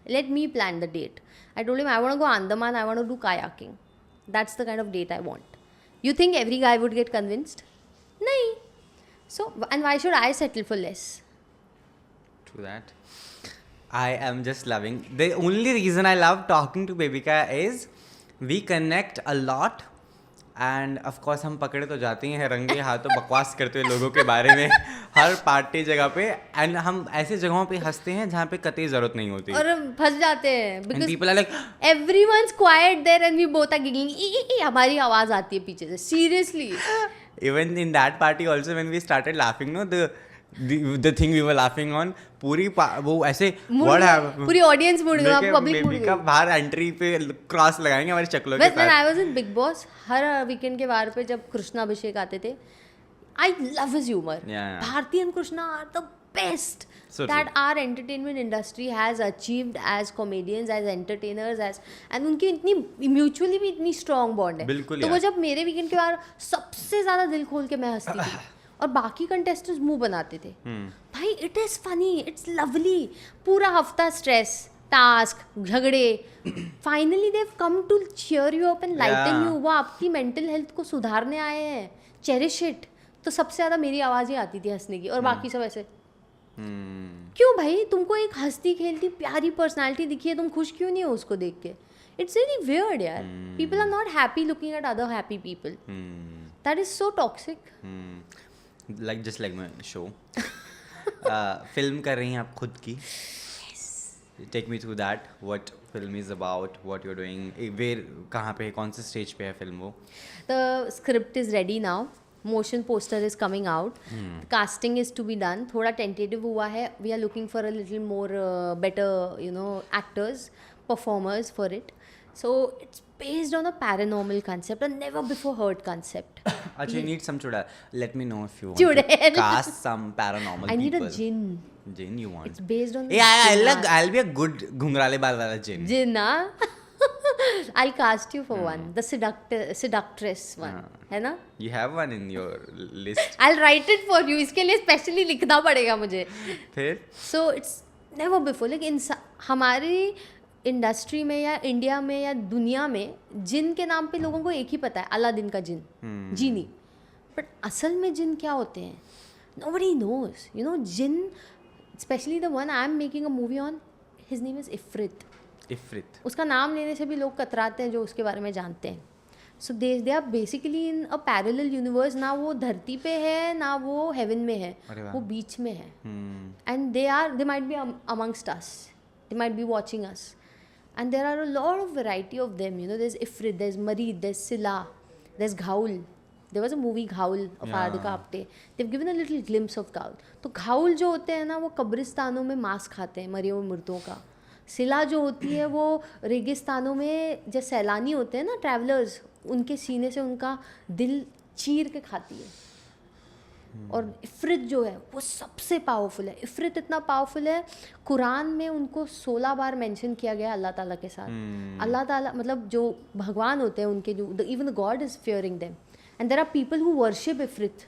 [SPEAKER 1] let me plan the date. I told him I want to go Andaman, I want to do kayaking. That's the kind of date I want. You think every guy would get convinced? नहीं. So and why should I settle for less?
[SPEAKER 2] True that. I am just loving. The only reason I love talking to Bebika is we connect a lot. End of course हम पकड़े तो जाते हैं रंगे हाथों बकवास करते हुए लोगों के बारे में हर पार्टी जगह पे. एंड हम ऐसे जगहों पे हंसते हैं जहाँ पे कतई जरूरत नहीं होती.
[SPEAKER 1] और फंस जाते हैं
[SPEAKER 2] And
[SPEAKER 1] because
[SPEAKER 2] people are like,
[SPEAKER 1] everyone's quiet there and we both are giggling. हमारी आवाज आती है पीछे से. Seriously.
[SPEAKER 2] even in that party also when we started laughing, no, the thing we were laughing on, पूरी वो ऐसे what happened,
[SPEAKER 1] पूरी ऑडियंस मुड़ गई, पब्लिक मुड़
[SPEAKER 2] बेबी का
[SPEAKER 1] गई.
[SPEAKER 2] बाहर एंट्री पे क्रॉस लगाएंगे हमारी शक्लों के
[SPEAKER 1] When I
[SPEAKER 2] साथ.
[SPEAKER 1] was in Big Boss, her weekend के बार पे जब कृष्णा अभिषेक आते थे, I love his humor.
[SPEAKER 2] Yeah.
[SPEAKER 1] Bharti and Krishna are the best
[SPEAKER 2] So
[SPEAKER 1] that
[SPEAKER 2] true.
[SPEAKER 1] our entertainment industry has achieved as comedians, as entertainers, as and उनकी इतनी mutually भी इतनी strong bond है.
[SPEAKER 2] बिल्कुल
[SPEAKER 1] तो वो
[SPEAKER 2] यार.
[SPEAKER 1] जब मेरे वीकेंड के बार सबसे ज़्यादा दिल खोल के मैं हंसती थी और बाकी कंटेस्टेंट्स मुंह बनाते थे. भाई it is funny, it's lovely. पूरा हफ्ता स्ट्रेस, टास्क, झगड़े, finally Dev come to cheer you up and lighten
[SPEAKER 2] Yeah.
[SPEAKER 1] you. वो आपकी मेंटल हेल्थ को सुधारने आए हैं. Cherish it. तो सबसे ज़्यादा मेरी आवाज़ ही आती थी हंसने की और बाकी सब ऐसे क्यों भाई, तुमको एक हंसती खेलती प्यारी पर्सनालिटी दिखी है, तुम खुश क्यों नहीं हो उसको देख के? इट्स रियली वियर्ड यार. People are not happy looking at other happy people. That is so toxic.
[SPEAKER 2] Like just like my show. Film कर रही हैं आप खुद की. Take me through that. What film is about, what you are doing, where, कहाँ पे, कौन से स्टेज पे है फिल्म वो?
[SPEAKER 1] The script is ready now. Motion poster is coming out. Casting is to be done. थोड़ा tentative हुआ है. We are looking for a little more better, actors, performers for it. So it's based on a paranormal concept, a never before heard concept.
[SPEAKER 2] अच्छा, you need some chudel. Let me know if you want to
[SPEAKER 1] Chudel.
[SPEAKER 2] cast some paranormal
[SPEAKER 1] I need
[SPEAKER 2] people.
[SPEAKER 1] a jinn.
[SPEAKER 2] Jinn you want?
[SPEAKER 1] It's based on.
[SPEAKER 2] Yeah,
[SPEAKER 1] jinn art.
[SPEAKER 2] I'll be a good घुंघराले बाल वाला jinn.
[SPEAKER 1] Jinn, huh? I'll cast you for one. The seductress one. है ना?
[SPEAKER 2] You have one in your list.
[SPEAKER 1] I'll write it for you. इसके लिए specially लिखना पड़ेगा मुझे.
[SPEAKER 2] फिर
[SPEAKER 1] सो इट्स नेवर बिफोर. लेकिन हमारी इंडस्ट्री में या इंडिया में या दुनिया में जिन के नाम पे लोगों को एक ही पता है, अलादीन का जिन, जीनी. बट असल में जिन क्या होते हैं, nobody knows. जिन, specially the one I am making a movie on, his name is Ifrit.
[SPEAKER 2] Ifrit.
[SPEAKER 1] उसका नाम लेने से भी लोग कतराते हैं जो उसके बारे में जानते हैं. So they are basically in a parallel universe. ना वो धरती पे है ना वो हेवन में है,
[SPEAKER 2] अरे वाह.
[SPEAKER 1] वो बीच में है. And they might be amongst us, they might be watching us. And there are a lot of variety of them. There's Ifrit, there's Marid, there's Sila, there's Ghaul. There was a movie Ghaul of Radhika Apte. They've given a little glimpse of Ghaul. तो Ghaul जो होते हैं ना, वो कब्रिस्तानों में मांस खाते हैं मरे हुए मुर्दों का. सिला जो होती है वो रेगिस्तानों में जो सैलानी होते हैं ना, ट्रैवलर्स, उनके सीने से उनका दिल चीर के खाती है. और इफ्रित जो है वो सबसे पावरफुल है. इफ्रित इतना पावरफुल है, कुरान में उनको 16 बार मेंशन किया गया अल्लाह ताला के साथ. अल्लाह ताला मतलब जो भगवान होते हैं उनके, जो even the god is fearing them. And there are people who worship Ifrit,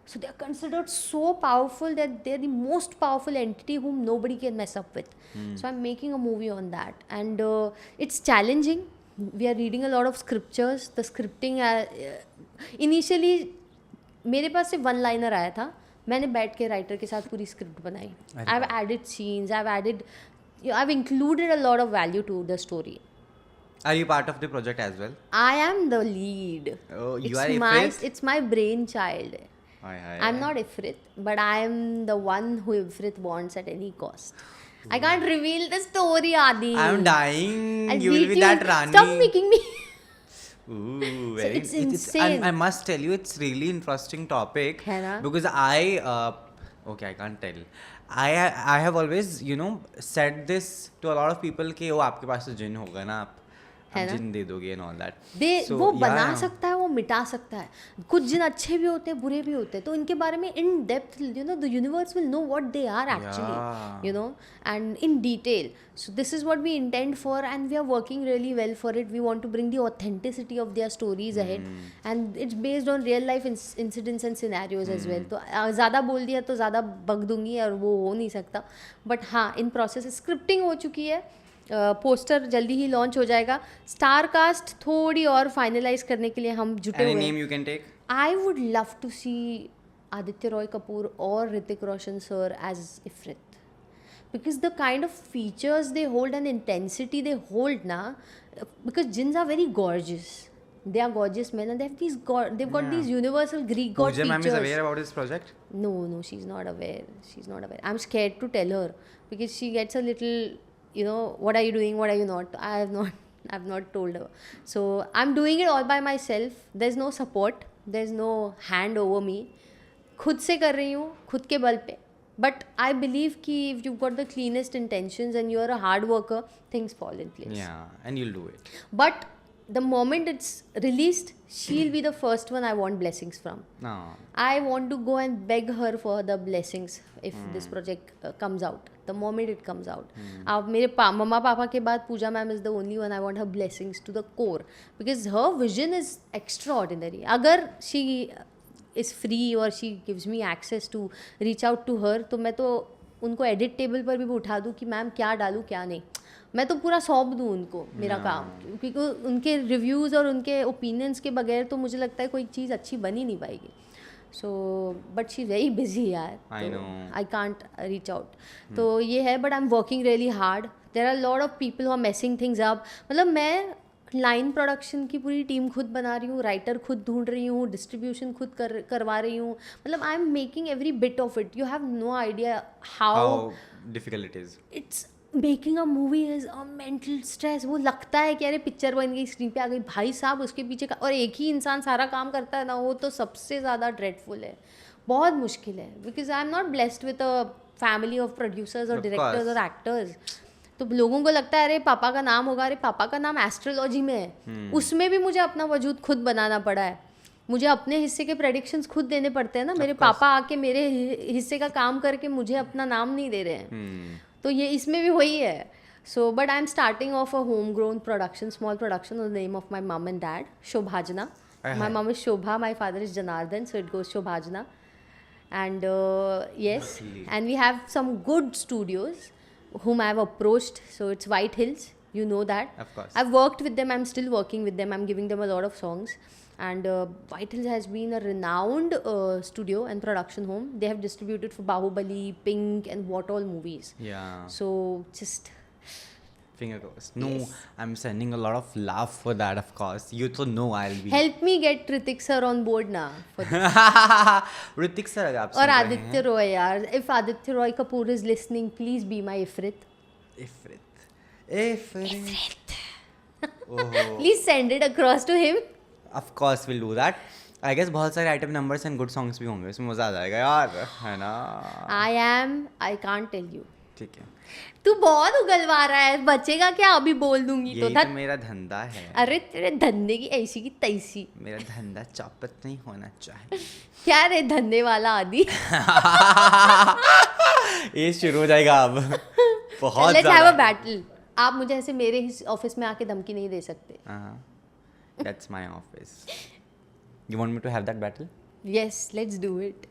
[SPEAKER 1] so they are considered so powerful that they are the most powerful entity whom nobody can mess up with. So I'm making a movie on that, and it's challenging. We are reading a lot of scriptures. The scripting initially मेरे पास सिर्फ one liner आया था. मैंने बैठ के writer के साथ पूरी स्क्रिप्ट बनाई. I have added scenes, I have included a lot of value to the story.
[SPEAKER 2] Are you part of the project as well?
[SPEAKER 1] I am the lead.
[SPEAKER 2] Oh, you are Ifrit?
[SPEAKER 1] It's my brainchild. I'm not Ifrit, but I am the one who Ifrit wants at any cost. I can't reveal the story, Adi.
[SPEAKER 2] I'm dying.
[SPEAKER 1] I'll
[SPEAKER 2] You will
[SPEAKER 1] beat
[SPEAKER 2] be that Rani.
[SPEAKER 1] Stop making me.
[SPEAKER 2] Ooh, very.
[SPEAKER 1] it's insane.
[SPEAKER 2] I must tell you, it's really interesting topic.
[SPEAKER 1] है ना?
[SPEAKER 2] Because okay, I can't tell. I have always, said this to a lot of people कि वो आपके पास तो जिन होगा ना, आप जिन दे दोगे and all that.
[SPEAKER 1] वो बना सकता है, वो मिटा सकता है. कुछ जिन अच्छे भी होते हैं, बुरे भी होते हैं. तो इनके बारे में in depth, the universe will know what they are actually, and in detail. So this is what we intend for, and we are working really well for it. We want to bring the authenticity of their stories ahead, and it's based on real life incidents and scenarios as well. तो ज़्यादा बोल दिया तो ज़्यादा bug दूंगी और वो हो नहीं सकता. बट हाँ, इन प्रोसेस स्क्रिप्टिंग हो चुकी है. पोस्टर जल्दी ही लॉन्च हो जाएगा. स्टार कास्ट थोड़ी और फाइनलाइज करने के लिए हम जुटे हुए हैं.
[SPEAKER 2] Any name you can take?
[SPEAKER 1] I would love to see Aditya Roy Kapoor or Hrithik Roshan sir as Ifrit. Because the kind of features they hold and intensity they hold na, because jinns are very gorgeous. They are gorgeous men and they have they've got these universal Greek god
[SPEAKER 2] Pooja ma'am
[SPEAKER 1] features.
[SPEAKER 2] is aware about this project?
[SPEAKER 1] No, she's not aware. She's not aware. I'm scared to tell her because she gets a little, what are you doing? What are you not? I've not told her. So I'm doing it all by myself. There's no support. There's no hand over me. खुद से कर रही हूँ, खुद के बल पे. But I believe कि if you've got the cleanest intentions and you're a hard worker, things fall in place.
[SPEAKER 2] Yeah, and you'll do it.
[SPEAKER 1] But the moment it's released, she'll be the first one I want blessings from.
[SPEAKER 2] No.
[SPEAKER 1] I want to go and beg her for the blessings if this project comes out. The moment it comes out. अब मेरे मम्मा पापा के बाद पूजा ma'am is the only one I want her blessings to the core because her vision is extraordinary. अगर she is free or she gives me access to reach out to her तो मैं तो उनको एडिट टेबल पर भी उठा दूँ कि मैम क्या डालूँ क्या नहीं. मैं तो पूरा सौंप दूँ उनको मेरा काम क्योंकि उनके रिव्यूज़ और उनके ओपिनियंस के बगैर तो मुझे लगता है कोई चीज़ अच्छी बन ही नहीं पाएगी. So but she very busy यार. I can't reach out. तो ये है but I am working really hard. There are lot of people who are messing things up. मतलब मैं लाइन प्रोडक्शन की पूरी टीम खुद बना रही हूँ, राइटर खुद ढूंढ रही हूँ, डिस्ट्रीब्यूशन खुद करवा रही हूँ. मतलब I am making every bit of it. You have no idea how
[SPEAKER 2] difficult it is.
[SPEAKER 1] It's making a movie is a mental stress. वो लगता है कि अरे पिक्चर बन गई, स्क्रीन पे आ गई, भाई साहब उसके पीछे का और एक ही इंसान सारा काम करता है ना, वो तो सबसे ज़्यादा ड्रेडफुल है. बहुत मुश्किल है because I am not blessed with a family of producers और डायरेक्टर्स और एक्टर्स. तो लोगों को लगता है अरे पापा का नाम होगा, अरे पापा का नाम एस्ट्रोलॉजी में है. उसमें भी मुझे अपना वजूद खुद बनाना पड़ा है. मुझे अपने हिस्से के प्रेडिक्शंस खुद देने पड़ते हैं ना. मेरे पापा आके मेरे हिस्से का काम करके मुझे अपना नाम नहीं दे रहे हैं. तो ये इसमें भी वही है. So but I am starting off a home grown production, small production on the name of my mum and dad, Shobhajana. My mum is Shobha, my father is Janardan, so it goes Shobhajana. And yes, and we have some good studios whom I have approached. So it's White Hills, you know that.
[SPEAKER 2] Of course.
[SPEAKER 1] I've worked with them. I'm still working with them. I'm giving them a lot of songs. And White Hills has been a renowned studio and production home. They have distributed for Bahubali, Pink, and what all movies.
[SPEAKER 2] Yeah.
[SPEAKER 1] So just
[SPEAKER 2] Finger crossed. No,
[SPEAKER 1] Yes.
[SPEAKER 2] I'm sending a lot of love for that, of course. You to know I'll be.
[SPEAKER 1] help me get Hrithik sir on board na for this.
[SPEAKER 2] Hrithik sir अगर आप
[SPEAKER 1] और आदित्य रॉय यार. If Aditya Roy Kapoor is listening, please be my Ifrit.
[SPEAKER 2] Ifrit.
[SPEAKER 1] Please send it across to him.
[SPEAKER 2] Of course we'll do that. I guess बहुत सारे item numbers and good songs भी होंगे, उसमें मजा आ जाएगा यार, है ना.
[SPEAKER 1] I can't tell you.
[SPEAKER 2] ठीक है.
[SPEAKER 1] तू बहुत उगलवा रहा है. बचेगा क्या? अभी बोल दूंगी तो
[SPEAKER 2] यही
[SPEAKER 1] था.
[SPEAKER 2] तो मेरा धंधा है.
[SPEAKER 1] अरे तेरे धंधे की ऐसी की तैसी.
[SPEAKER 2] मेरा धंधा चौपट नहीं होना चाहिए.
[SPEAKER 1] क्या रे धंधे वाला आदि.
[SPEAKER 2] ये शुरू हो जाएगा अब. बहुत
[SPEAKER 1] लेट्स हैव अ
[SPEAKER 2] ज़्यादा.
[SPEAKER 1] बैटल. आप मुझे ऐसे मेरे ऑफिस में आके धमकी नहीं दे सकते.
[SPEAKER 2] That's my office. You want me to have that battle?
[SPEAKER 1] Yes let's do it.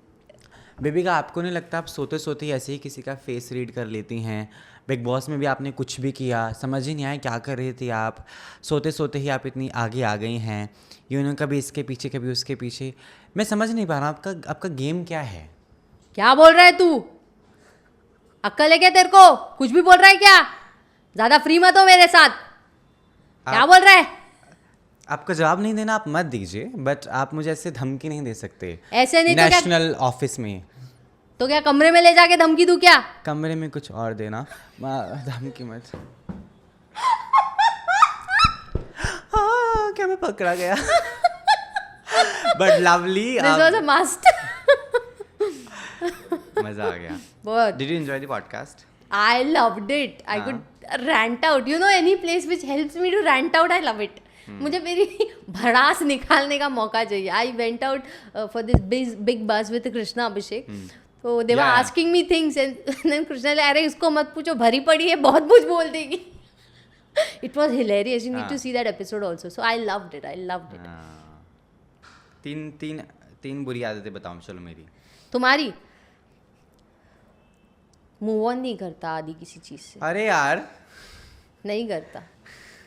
[SPEAKER 2] Baby का आपको नहीं लगता आप सोते सोते ही ऐसे ही किसी का फेस रीड कर लेती हैं? बिग बॉस में भी आपने कुछ भी किया, समझ ही नहीं आया क्या कर रही थी आप. सोते सोते ही आप इतनी आगे आ गई हैं. कभी इसके पीछे कभी उसके पीछे. मैं समझ नहीं पा रहा आपका गेम क्या है.
[SPEAKER 1] क्या बोल रहा है तू? अक्ल है क्या तेरे को? कुछ भी बोल रहा है क्या? ज्यादा फ्री मत हो मेरे साथ. क्या बोल रहा है?
[SPEAKER 2] आपका जवाब नहीं देना आप मत दीजिए, बट आप मुझे ऐसे धमकी नहीं दे सकते.
[SPEAKER 1] ऐसे नहीं तो क्या?
[SPEAKER 2] नेशनल ऑफिस में
[SPEAKER 1] तो क्या कमरे में ले जाके धमकी दूं क्या?
[SPEAKER 2] कमरे में कुछ और देना, धमकी मत. क्या मैं पकड़ा गया. But lovely.
[SPEAKER 1] This was a must.
[SPEAKER 2] मजा आ गया.
[SPEAKER 1] बहुत.
[SPEAKER 2] Did you enjoy the podcast?
[SPEAKER 1] I loved it. I could rant out. You know, any place which helps me to rant out, I love it. मुझे मेरी भड़ास निकालने का मौका चाहिए. I went out for this big buzz with Krishna Abhishek. So they were
[SPEAKER 2] Yeah.
[SPEAKER 1] asking me things and then Krishna ले अरे इसको मत पूछो भरी पड़ी है बहुत कुछ बोल देगी. It was hilarious. You need to see that episode also. So I loved it. I loved it.
[SPEAKER 2] तीन बुरी आदतें बताऊं चलो मेरी.
[SPEAKER 1] तुम्हारी मूव ऑन नहीं करता आदि किसी चीज से.
[SPEAKER 2] अरे यार
[SPEAKER 1] नहीं करता.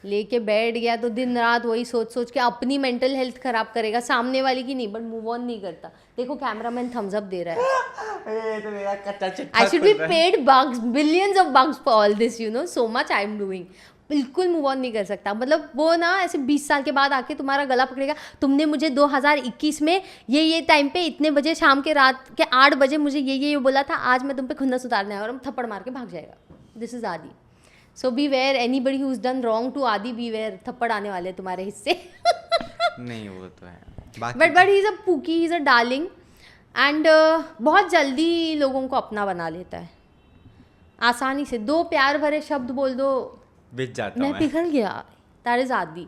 [SPEAKER 1] लेके बैठ गया तो दिन रात वही सोच सोच के अपनी मेंटल हेल्थ खराब करेगा, सामने वाले की नहीं, बट मूव ऑन नहीं करता। देखो कैमरामैन थम्स अप दे रहा है।
[SPEAKER 2] ये तो मेरा कच्चा चिट्ठा
[SPEAKER 1] आई शुड बी
[SPEAKER 2] खुल रहा है।
[SPEAKER 1] Paid bugs, billions of bugs for all this, you know, so much I am doing। बिल्कुल मूव ऑन नहीं कर सकता। मतलब वो ना ऐसे 20 साल के बाद आके तुम्हारा गला पकड़ेगा, तुमने मुझे 2021 में ये टाइम पे इतने बजे शाम के रात के 8 बजे मुझे ये बोला था, आज मैं तुम पे खुन्नस उतारने आया और हम थप्पड़ मार के भाग जाएगा। This is Aadi. So be aware anybody who is done wrong to Aadi, be aware, थप्पड़ आने वाले हैं तुम्हारे हिस्से।
[SPEAKER 2] नहीं वो तो है, बाकी
[SPEAKER 1] but he is a pookie, he is a darling and बहुत जल्दी लोगों को अपना बना लेता है, आसानी से। 2 प्यार भरे शब्द बोल दो,
[SPEAKER 2] बिक जाता
[SPEAKER 1] मैं
[SPEAKER 2] हूँ मैं।
[SPEAKER 1] पिघल गया। That is Adi.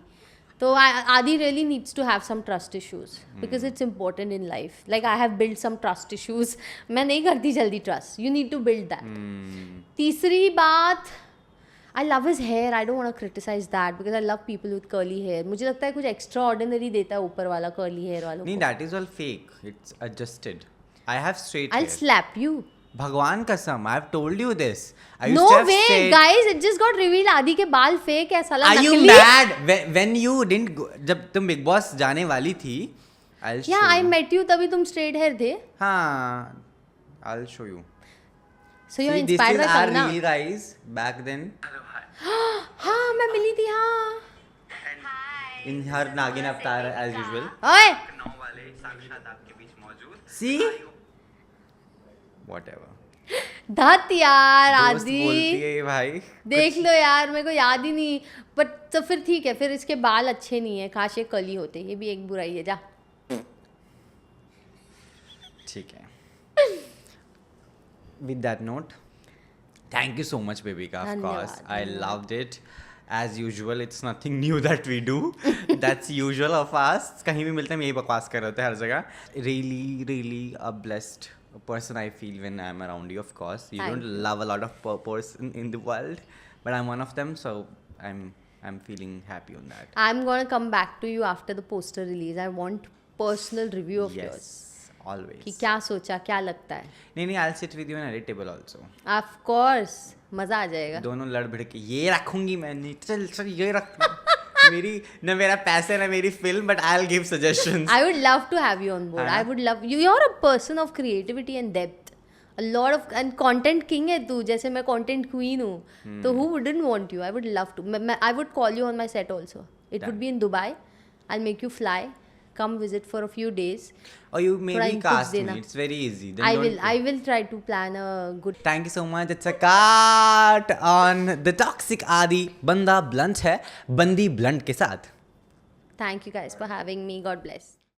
[SPEAKER 1] तो Adi really needs to have some trust issues because it's important in life. Like I have build some trust issues. मैं नहीं करती जल्दी trust, you need to build that. तीसरी बात, I love his hair, I don't want to criticise that because I love people with curly hair. मुझे लगता है कुछ एक्स्ट्रा ऑर्डिनरी देता है ऊपर वाला कर्ली हेयर वालों
[SPEAKER 2] नहीं,
[SPEAKER 1] को।
[SPEAKER 2] That is all fake, it's adjusted. I have straight
[SPEAKER 1] I
[SPEAKER 2] hair.
[SPEAKER 1] Slap you.
[SPEAKER 2] भगवान कसम, I have told you this.
[SPEAKER 1] No way, guys, it just got revealed आदि के बाल फेक है साला,
[SPEAKER 2] Are you
[SPEAKER 1] नकली।
[SPEAKER 2] mad? When you didn't go, जब तुम बिग बॉस जाने वाली थी, I'll show
[SPEAKER 1] Yeah, I
[SPEAKER 2] you.
[SPEAKER 1] met you, तभी तुम straight hair थे।
[SPEAKER 2] हाँ, I'll show you.
[SPEAKER 1] So you're
[SPEAKER 2] See, this
[SPEAKER 1] inspired
[SPEAKER 2] is
[SPEAKER 1] by
[SPEAKER 2] our
[SPEAKER 1] Kanna।
[SPEAKER 2] real guys back then
[SPEAKER 1] हाँ, मैं मिली थी, हाँ।
[SPEAKER 2] in her Nagin avatar as usual.
[SPEAKER 1] ओए,
[SPEAKER 2] See? Whatever.
[SPEAKER 1] धत यार
[SPEAKER 2] दोस्त
[SPEAKER 1] आदि।
[SPEAKER 2] बोलती है ये भाई।
[SPEAKER 1] देख लो यार, मेरे को याद ही नहीं। बट तो फिर ठीक है, फिर इसके बाल अच्छे नहीं है, काश ये कली होते, ये भी एक बुराई है। जा।
[SPEAKER 2] ठीक है। With that note, thank you so much, Babika. Of
[SPEAKER 1] धन्यवाद,
[SPEAKER 2] course, I
[SPEAKER 1] धन्यवाद।
[SPEAKER 2] loved it. As usual, it's nothing new that we do. That's usual of us. कहीं भी मिलते हैं हम यही बकवास कर रहे होते हैं हर जगह. Really a blessed person I feel when I'm around you. Of course, you
[SPEAKER 1] Thank
[SPEAKER 2] don't
[SPEAKER 1] you.
[SPEAKER 2] love a lot of person in the world, but I'm one of them. So I'm feeling happy on that.
[SPEAKER 1] I'm gonna come back to you after the poster release. I want personal review of yours.
[SPEAKER 2] Yes, always.
[SPEAKER 1] कि क्या सोचा, क्या लगता है।
[SPEAKER 2] नहीं, I'll sit with you and edit table also.
[SPEAKER 1] Of course, मजा आ जाएगा।
[SPEAKER 2] दोनों लड़ भिड़ के ये रखूंगी मैं, नहीं चल ये रख। मेरी न मेरा पैसे ना मेरी film, but I will give suggestions.
[SPEAKER 1] I would love to have you on board.
[SPEAKER 2] हाँ।
[SPEAKER 1] I would love you. You're a person of creativity and depth. A lot of and content king है तू, जैसे मैं content queen हूँ। तो who wouldn't want you? I would love to. I would call you on my set also. It would
[SPEAKER 2] Done.
[SPEAKER 1] be in Dubai. I'll make you fly. Come visit for a few days.
[SPEAKER 2] Or you
[SPEAKER 1] थोड़ा
[SPEAKER 2] maybe
[SPEAKER 1] inputs
[SPEAKER 2] cast
[SPEAKER 1] देना।
[SPEAKER 2] me. It's very easy. Then
[SPEAKER 1] I
[SPEAKER 2] don't
[SPEAKER 1] will. I will try to plan a good.
[SPEAKER 2] Thank you so much. It's a cut on the toxic Adi. बंदा blunt है, बंदी blunt के साथ.
[SPEAKER 1] Thank you guys for having me. God bless.